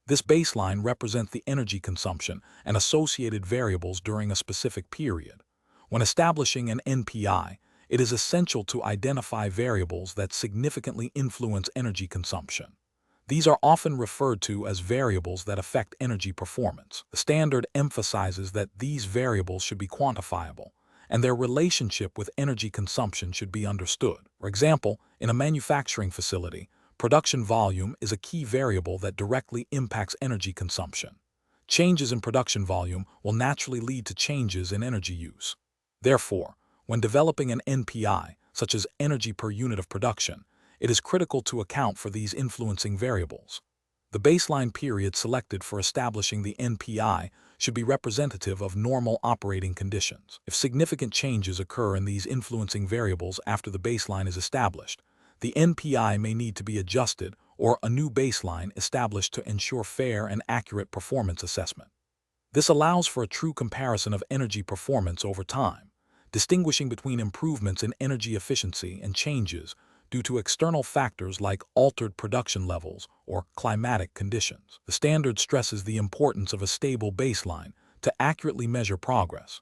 This baseline represents the energy consumption and associated variables during a specific period. When establishing an NPI, it is essential to identify variables that significantly influence energy consumption. These are often referred to as variables that affect energy performance. The standard emphasizes that these variables should be quantifiable, and their relationship with energy consumption should be understood. For example, in a manufacturing facility, production volume is a key variable that directly impacts energy consumption. Changes in production volume will naturally lead to changes in energy use. Therefore, when developing an NPI, such as energy per unit of production, it is critical to account for these influencing variables. The baseline period selected for establishing the NPI should be representative of normal operating conditions. If significant changes occur in these influencing variables after the baseline is established, the NPI may need to be adjusted or a new baseline established to ensure fair and accurate performance assessment. This allows for a true comparison of energy performance over time, distinguishing between improvements in energy efficiency and changes due to external factors like altered production levels or climatic conditions. The standard stresses the importance of a stable baseline to accurately measure progress.